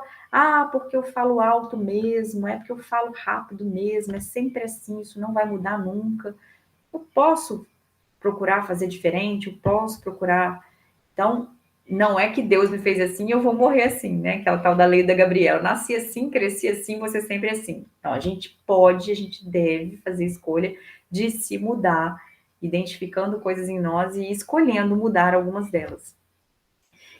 porque eu falo alto mesmo, é porque eu falo rápido mesmo, é sempre assim, isso não vai mudar nunca. Eu posso procurar fazer diferente, eu posso procurar. Então, não é que Deus me fez assim e eu vou morrer assim, né? Aquela tal da lei da Gabriela. Nasci assim, cresci assim, você sempre assim. Então, a gente deve fazer escolha de se mudar, identificando coisas em nós e escolhendo mudar algumas delas.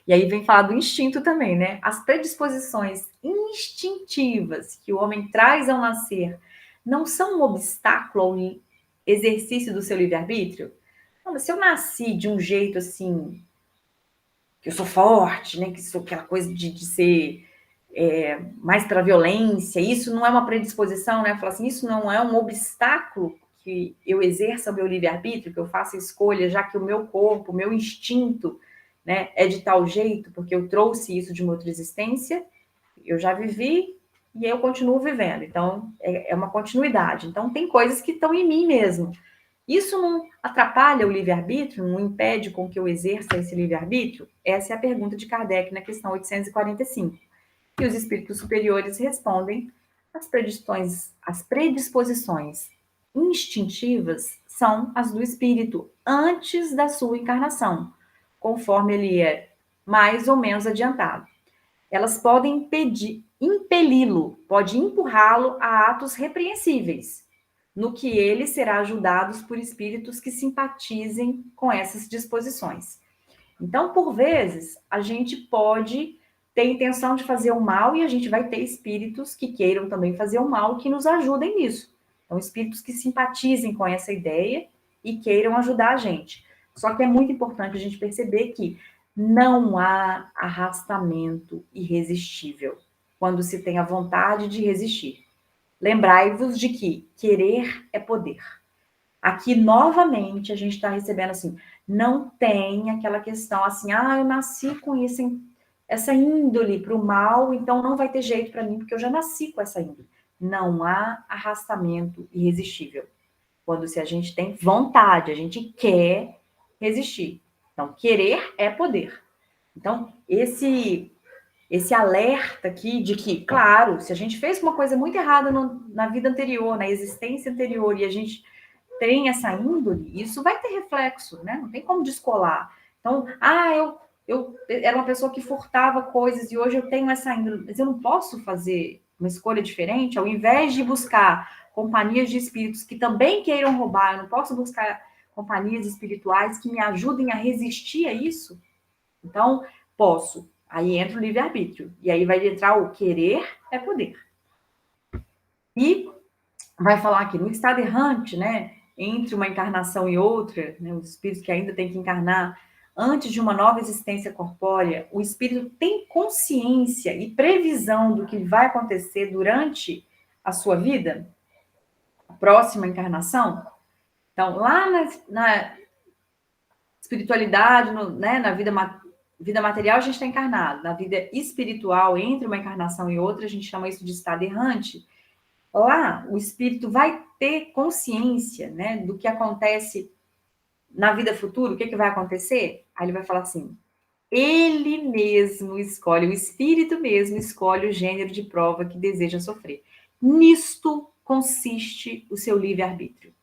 E aí vem falar do instinto também, né? As predisposições instintivas que o homem traz ao nascer não são um obstáculo ao exercício do seu livre-arbítrio? Não, se eu nasci de um jeito assim, que eu sou forte, né? Que sou aquela coisa de ser mais para a violência, isso não é uma predisposição, né? Falar assim, isso não é um obstáculo que eu exerça o meu livre-arbítrio, que eu faça escolha, já que o meu corpo, o meu instinto, né, é de tal jeito, porque eu trouxe isso de uma outra existência, eu já vivi e eu continuo vivendo. Então, é uma continuidade. Então, tem coisas que estão em mim mesmo. Isso não atrapalha o livre-arbítrio? Não impede com que eu exerça esse livre-arbítrio? Essa é a pergunta de Kardec na questão 845. E os espíritos superiores respondem: as predisposições instintivas são as do espírito antes da sua encarnação, conforme ele é mais ou menos adiantado. Elas podem impeli-lo, pode empurrá-lo a atos repreensíveis, no que ele será ajudado por espíritos que simpatizem com essas disposições. Então, por vezes, a gente pode ter intenção de fazer o mal e a gente vai ter espíritos que queiram também fazer o mal que nos ajudem nisso. Então, espíritos que simpatizem com essa ideia e queiram ajudar a gente. Só que é muito importante a gente perceber que não há arrastamento irresistível quando se tem a vontade de resistir. Lembrai-vos de que querer é poder. Aqui, novamente, a gente está recebendo assim, não tem aquela questão assim, eu nasci com isso, essa índole para o mal, então não vai ter jeito para mim, porque eu já nasci com essa índole. Não há arrastamento irresistível. Quando se a gente tem vontade, a gente quer resistir. Então, querer é poder. Então, esse alerta aqui de que, claro, se a gente fez uma coisa muito errada na vida anterior, na existência anterior, e a gente tem essa índole, isso vai ter reflexo, né? Não tem como descolar. Então, eu era uma pessoa que furtava coisas e hoje eu tenho essa índole, mas eu não posso fazer uma escolha diferente, ao invés de buscar companhias de espíritos que também queiram roubar, eu não posso buscar companhias espirituais que me ajudem a resistir a isso? Então, posso. Aí entra o livre-arbítrio. E aí vai entrar o querer é poder. E vai falar aqui, no estado errante, né? Entre uma encarnação e outra, né, os espíritos que ainda têm que encarnar, antes de uma nova existência corpórea, o espírito tem consciência e previsão do que vai acontecer durante a sua vida, a próxima encarnação. Então, lá na espiritualidade, né, na vida material, a gente está encarnado. Na vida espiritual, entre uma encarnação e outra, a gente chama isso de estado errante. Lá, o espírito vai ter consciência, né, do que acontece na vida futura, o que vai acontecer. Aí ele vai falar assim, Ele mesmo escolhe, o espírito mesmo escolhe o gênero de prova que deseja sofrer. Nisto consiste o seu livre-arbítrio.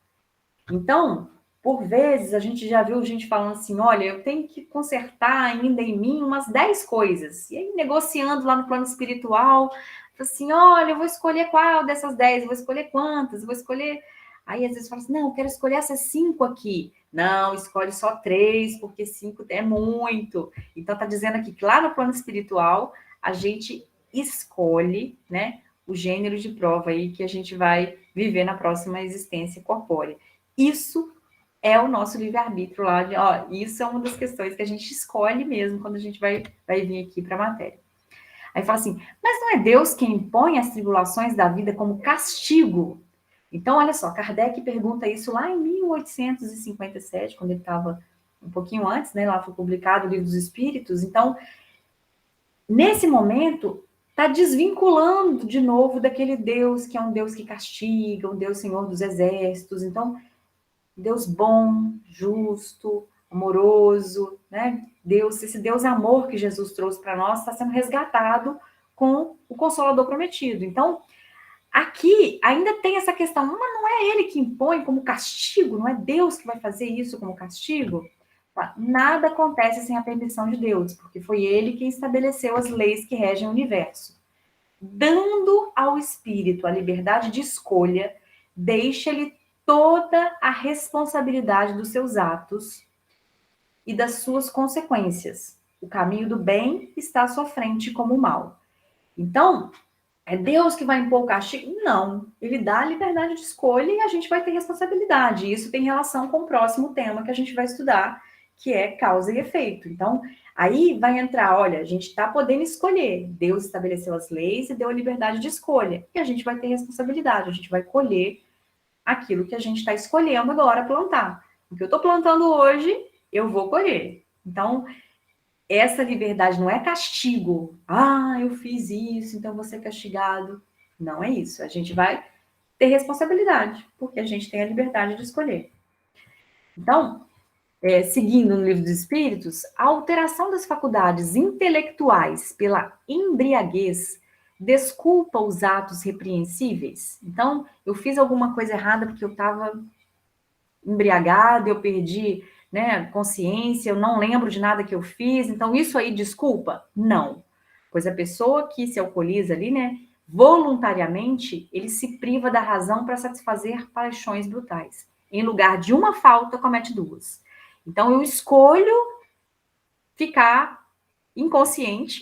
Então, por vezes, a gente já viu gente falando assim, olha, eu tenho que consertar ainda em mim umas 10 coisas. E aí, negociando lá no plano espiritual, assim, olha, eu vou escolher qual dessas 10, eu vou escolher quantas, eu vou escolher... Aí, às vezes, fala assim, não, eu quero escolher essas 5 aqui. Não, escolhe só 3, porque 5 é muito. Então, tá dizendo aqui que lá no plano espiritual, a gente escolhe, né, o gênero de prova aí que a gente vai viver na próxima existência corpórea. Isso é o nosso livre-arbítrio lá. Isso é uma das questões que a gente escolhe mesmo quando a gente vai vir aqui para a matéria. Aí fala assim, mas não é Deus quem impõe as tribulações da vida como castigo? Então, olha só, Kardec pergunta isso lá em 1857, quando ele estava um pouquinho antes, né? Lá foi publicado o Livro dos Espíritos. Então, nesse momento, está desvinculando de novo daquele Deus que é um Deus que castiga, um Deus Senhor dos Exércitos. Então, Deus bom, justo, amoroso, né? Deus, esse Deus amor que Jesus trouxe para nós está sendo resgatado com o Consolador prometido. Então, aqui ainda tem essa questão, mas não é ele que impõe como castigo, não é Deus que vai fazer isso como castigo? Nada acontece sem a permissão de Deus, porque foi ele quem estabeleceu as leis que regem o universo. Dando ao espírito a liberdade de escolha, deixa-lhe toda a responsabilidade dos seus atos e das suas consequências. O caminho do bem está à sua frente como o mal. Então, é Deus que vai impor o castigo? Não. Ele dá a liberdade de escolha e a gente vai ter responsabilidade. Isso tem relação com o próximo tema que a gente vai estudar, que é causa e efeito. Então, aí vai entrar, olha, a gente está podendo escolher. Deus estabeleceu as leis e deu a liberdade de escolha. E a gente vai ter responsabilidade, a gente vai colher aquilo que a gente está escolhendo agora plantar. O que eu estou plantando hoje, eu vou colher. Então, essa liberdade não é castigo. Ah, eu fiz isso, então vou ser castigado. Não é isso. A gente vai ter responsabilidade, porque a gente tem a liberdade de escolher. Então, seguindo no Livro dos Espíritos, a alteração das faculdades intelectuais pela embriaguez desculpa os atos repreensíveis. Então, eu fiz alguma coisa errada porque eu estava embriagada, eu perdi, né, consciência, eu não lembro de nada que eu fiz, então isso aí desculpa? Não. Pois a pessoa que se alcooliza ali, né, voluntariamente, ele se priva da razão para satisfazer paixões brutais. Em lugar de uma falta, comete duas. Então eu escolho ficar inconsciente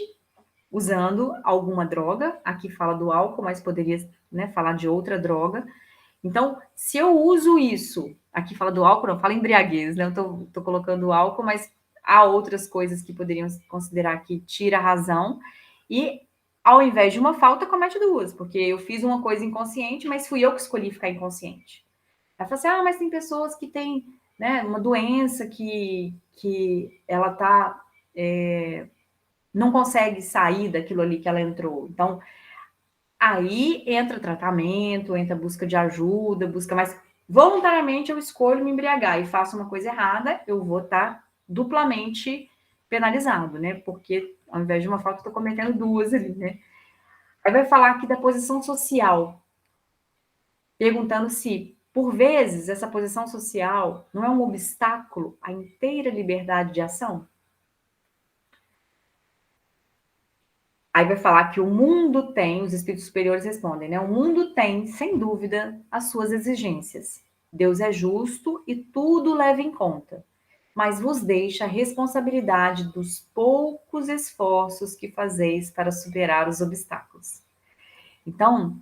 usando alguma droga, aqui fala do álcool, mas poderia, né, falar de outra droga. Então, se eu uso isso, aqui fala do álcool, não, fala embriaguez, né? Eu tô colocando o álcool, mas há outras coisas que poderiam considerar que tira a razão, e ao invés de uma falta, comete duas, porque eu fiz uma coisa inconsciente, mas fui eu que escolhi ficar inconsciente. Aí fala assim, mas tem pessoas que têm, né, uma doença que ela tá, não consegue sair daquilo ali que ela entrou. Então, aí entra tratamento, entra busca de ajuda, mas voluntariamente eu escolho me embriagar e faço uma coisa errada, eu vou estar duplamente penalizado, né? Porque ao invés de uma falta, eu estou cometendo duas ali, né? Aí vai falar aqui da posição social, perguntando se, por vezes, essa posição social não é um obstáculo à inteira liberdade de ação? Aí vai falar que o mundo tem, os espíritos superiores respondem, né? O mundo tem, sem dúvida, as suas exigências. Deus é justo e tudo leva em conta, mas vos deixa a responsabilidade dos poucos esforços que fazeis para superar os obstáculos. Então,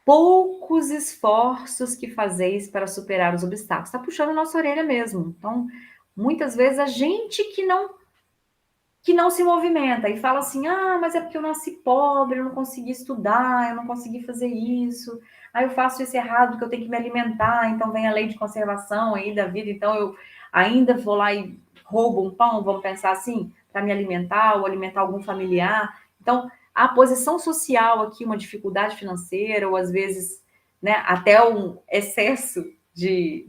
poucos esforços que fazeis para superar os obstáculos. Está puxando a nossa orelha mesmo. Então, muitas vezes a gente que não se movimenta e fala assim, mas é porque eu nasci pobre, eu não consegui estudar, eu não consegui fazer isso, aí eu faço isso errado porque eu tenho que me alimentar, então vem a lei de conservação aí da vida, então eu ainda vou lá e roubo um pão, vamos pensar assim, para me alimentar ou alimentar algum familiar. Então, a posição social aqui, uma dificuldade financeira, ou às vezes, né, até um excesso de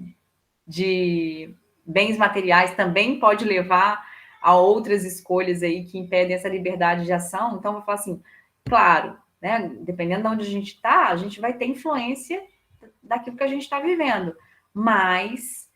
bens materiais também pode levar há outras escolhas aí que impedem essa liberdade de ação. Então, eu vou falar assim, claro, né, dependendo de onde a gente está, a gente vai ter influência daquilo que a gente está vivendo, mas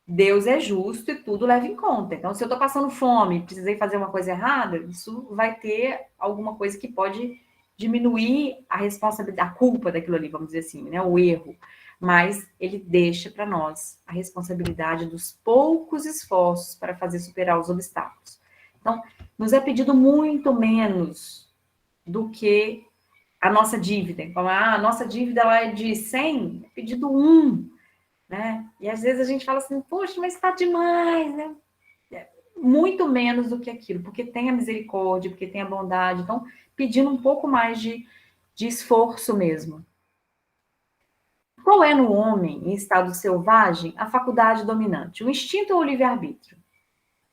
Deus é justo e tudo leva em conta. Então, se eu estou passando fome, precisei fazer uma coisa errada, isso vai ter alguma coisa que pode diminuir a responsabilidade, a culpa daquilo ali, vamos dizer assim, né, o erro. Mas ele deixa para nós a responsabilidade dos poucos esforços para fazer superar os obstáculos. Então, nos é pedido muito menos do que a nossa dívida. Então, a nossa dívida lá é de 100, é pedido 1, né? E às vezes a gente fala assim, poxa, mas está demais, né? Muito menos do que aquilo, porque tem a misericórdia, porque tem a bondade. Então, pedindo um pouco mais de esforço mesmo. Qual é no homem, em estado selvagem, a faculdade dominante? O instinto ou o livre-arbítrio?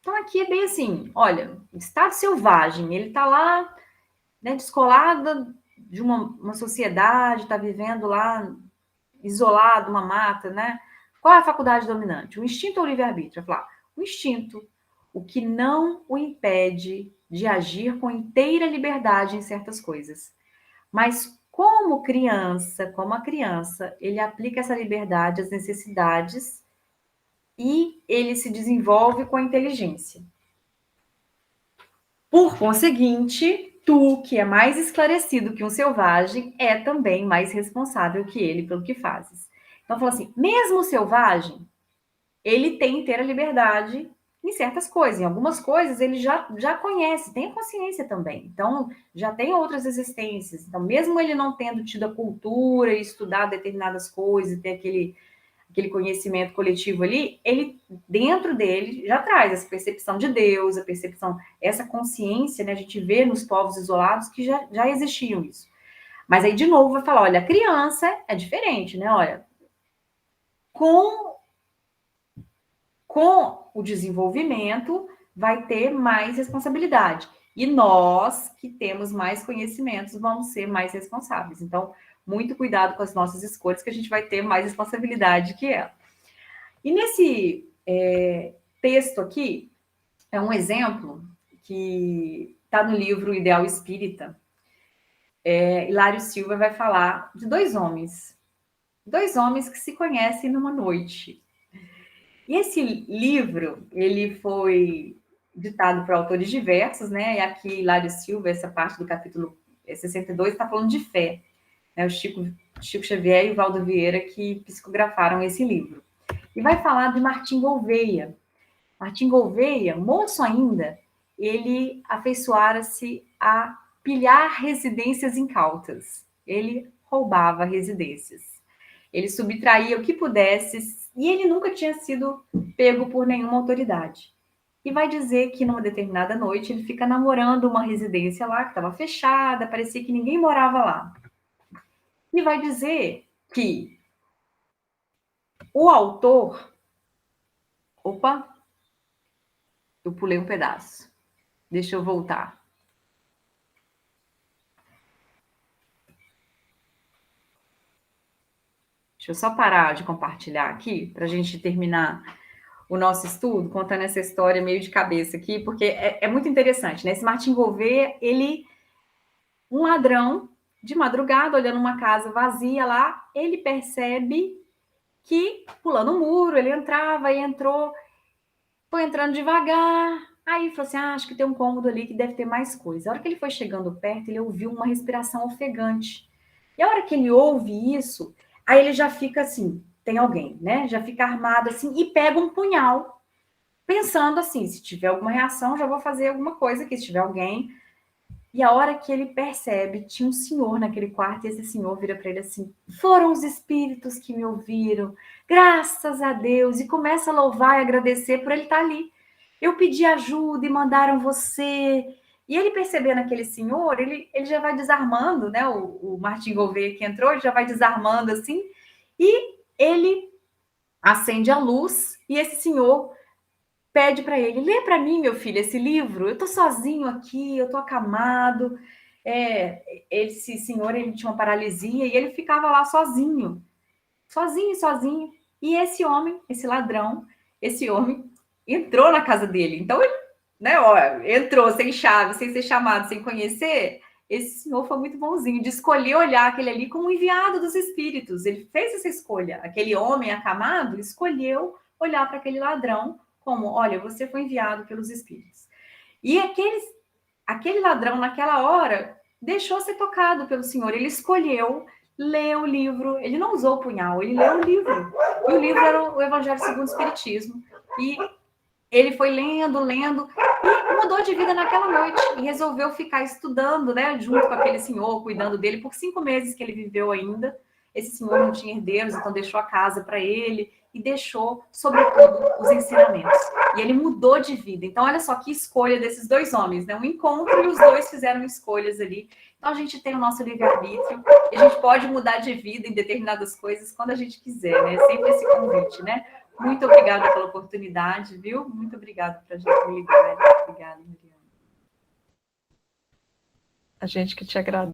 Então, aqui é bem assim, olha, estado selvagem, ele está lá, né, descolado de uma sociedade, está vivendo lá isolado, uma mata, né? Qual é a faculdade dominante? O instinto ou o livre-arbítrio? Eu falar, o instinto, o que não o impede de agir com inteira liberdade em certas coisas. Mas como a criança, ele aplica essa liberdade às necessidades e ele se desenvolve com a inteligência. Por conseguinte, tu, que é mais esclarecido que um selvagem, é também mais responsável que ele pelo que fazes. Então, fala assim, mesmo o selvagem, ele tem inteira liberdade em certas coisas. Em algumas coisas, ele já conhece, tem a consciência também. Então, já tem outras existências. Então, mesmo ele não tendo tido a cultura e estudado determinadas coisas, ter aquele conhecimento coletivo ali, ele, dentro dele, já traz essa percepção de Deus, a percepção, essa consciência, né? A gente vê nos povos isolados que já existiam isso. Mas aí, de novo, vai falar, olha, a criança é diferente, né? Olha, com o desenvolvimento, vai ter mais responsabilidade. E nós, que temos mais conhecimentos, vamos ser mais responsáveis. Então, muito cuidado com as nossas escolhas, que a gente vai ter mais responsabilidade que ela. E nesse texto aqui, é um exemplo que está no livro Ideal Espírita. Hilário Silva vai falar de dois homens que se conhecem numa noite. E esse livro, ele foi ditado por autores diversos, né? E aqui, Hilário Silva, essa parte do capítulo 62, está falando de fé. Né? O Chico Xavier e o Valdo Vieira que psicografaram esse livro. E vai falar de Martim Gouveia. Martim Gouveia, moço ainda, ele afeiçoara-se a pilhar residências incautas. Ele roubava residências. Ele subtraía o que pudesse e ele nunca tinha sido pego por nenhuma autoridade. E vai dizer que numa determinada noite ele fica namorando uma residência lá que estava fechada, parecia que ninguém morava lá. E vai dizer que o autor... Opa! Eu pulei um pedaço. Deixa eu voltar. Deixa eu só parar de compartilhar aqui para a gente terminar o nosso estudo, contando essa história meio de cabeça aqui, porque é muito interessante, né? Esse Martim Gouveia, um ladrão, de madrugada, olhando uma casa vazia lá, ele percebe que, pulando o muro, ele entrava e entrou, foi entrando devagar, aí falou assim, acho que tem um cômodo ali que deve ter mais coisa. A hora que ele foi chegando perto, ele ouviu uma respiração ofegante. E a hora que ele ouve isso, aí ele já fica assim, tem alguém, né? Já fica armado assim e pega um punhal, pensando assim, se tiver alguma reação, já vou fazer alguma coisa aqui, se tiver alguém. E a hora que ele percebe, tinha um senhor naquele quarto, e esse senhor vira para ele assim, foram os espíritos que me ouviram, graças a Deus, e começa a louvar e agradecer por ele estar ali. Eu pedi ajuda e mandaram você. E ele percebendo aquele senhor, ele já vai desarmando, né? O Martim Gouveia que entrou, ele já vai desarmando assim, e ele acende a luz, e esse senhor pede para ele, lê para mim, meu filho, esse livro, eu estou sozinho aqui, eu estou acamado. Esse senhor, ele tinha uma paralisia, e ele ficava lá sozinho. E esse homem, esse ladrão, esse homem entrou na casa dele. Então, né? Ó, entrou sem chave, sem ser chamado, sem conhecer. Esse senhor foi muito bonzinho de escolher olhar aquele ali como um enviado dos espíritos. Ele fez essa escolha. Aquele homem acamado escolheu olhar para aquele ladrão como, olha, você foi enviado pelos espíritos. E aquele ladrão, naquela hora, deixou ser tocado pelo Senhor. Ele escolheu ler o livro. Ele não usou o punhal, ele leu o livro. E o livro era o Evangelho segundo o Espiritismo. E ele foi lendo, lendo, e mudou de vida naquela noite. E resolveu ficar estudando, né, junto com aquele senhor, cuidando dele, por 5 meses que ele viveu ainda. Esse senhor não tinha herdeiros, então deixou a casa para ele e deixou, sobretudo, os ensinamentos. E ele mudou de vida. Então, olha só que escolha desses dois homens, né? Um encontro e os dois fizeram escolhas ali. Então, a gente tem o nosso livre-arbítrio e a gente pode mudar de vida em determinadas coisas quando a gente quiser, né? Sempre esse convite, né? Muito obrigada pela oportunidade, viu? Muito obrigada para a gente me ligar. Obrigada, Mariana. A gente que te agradece.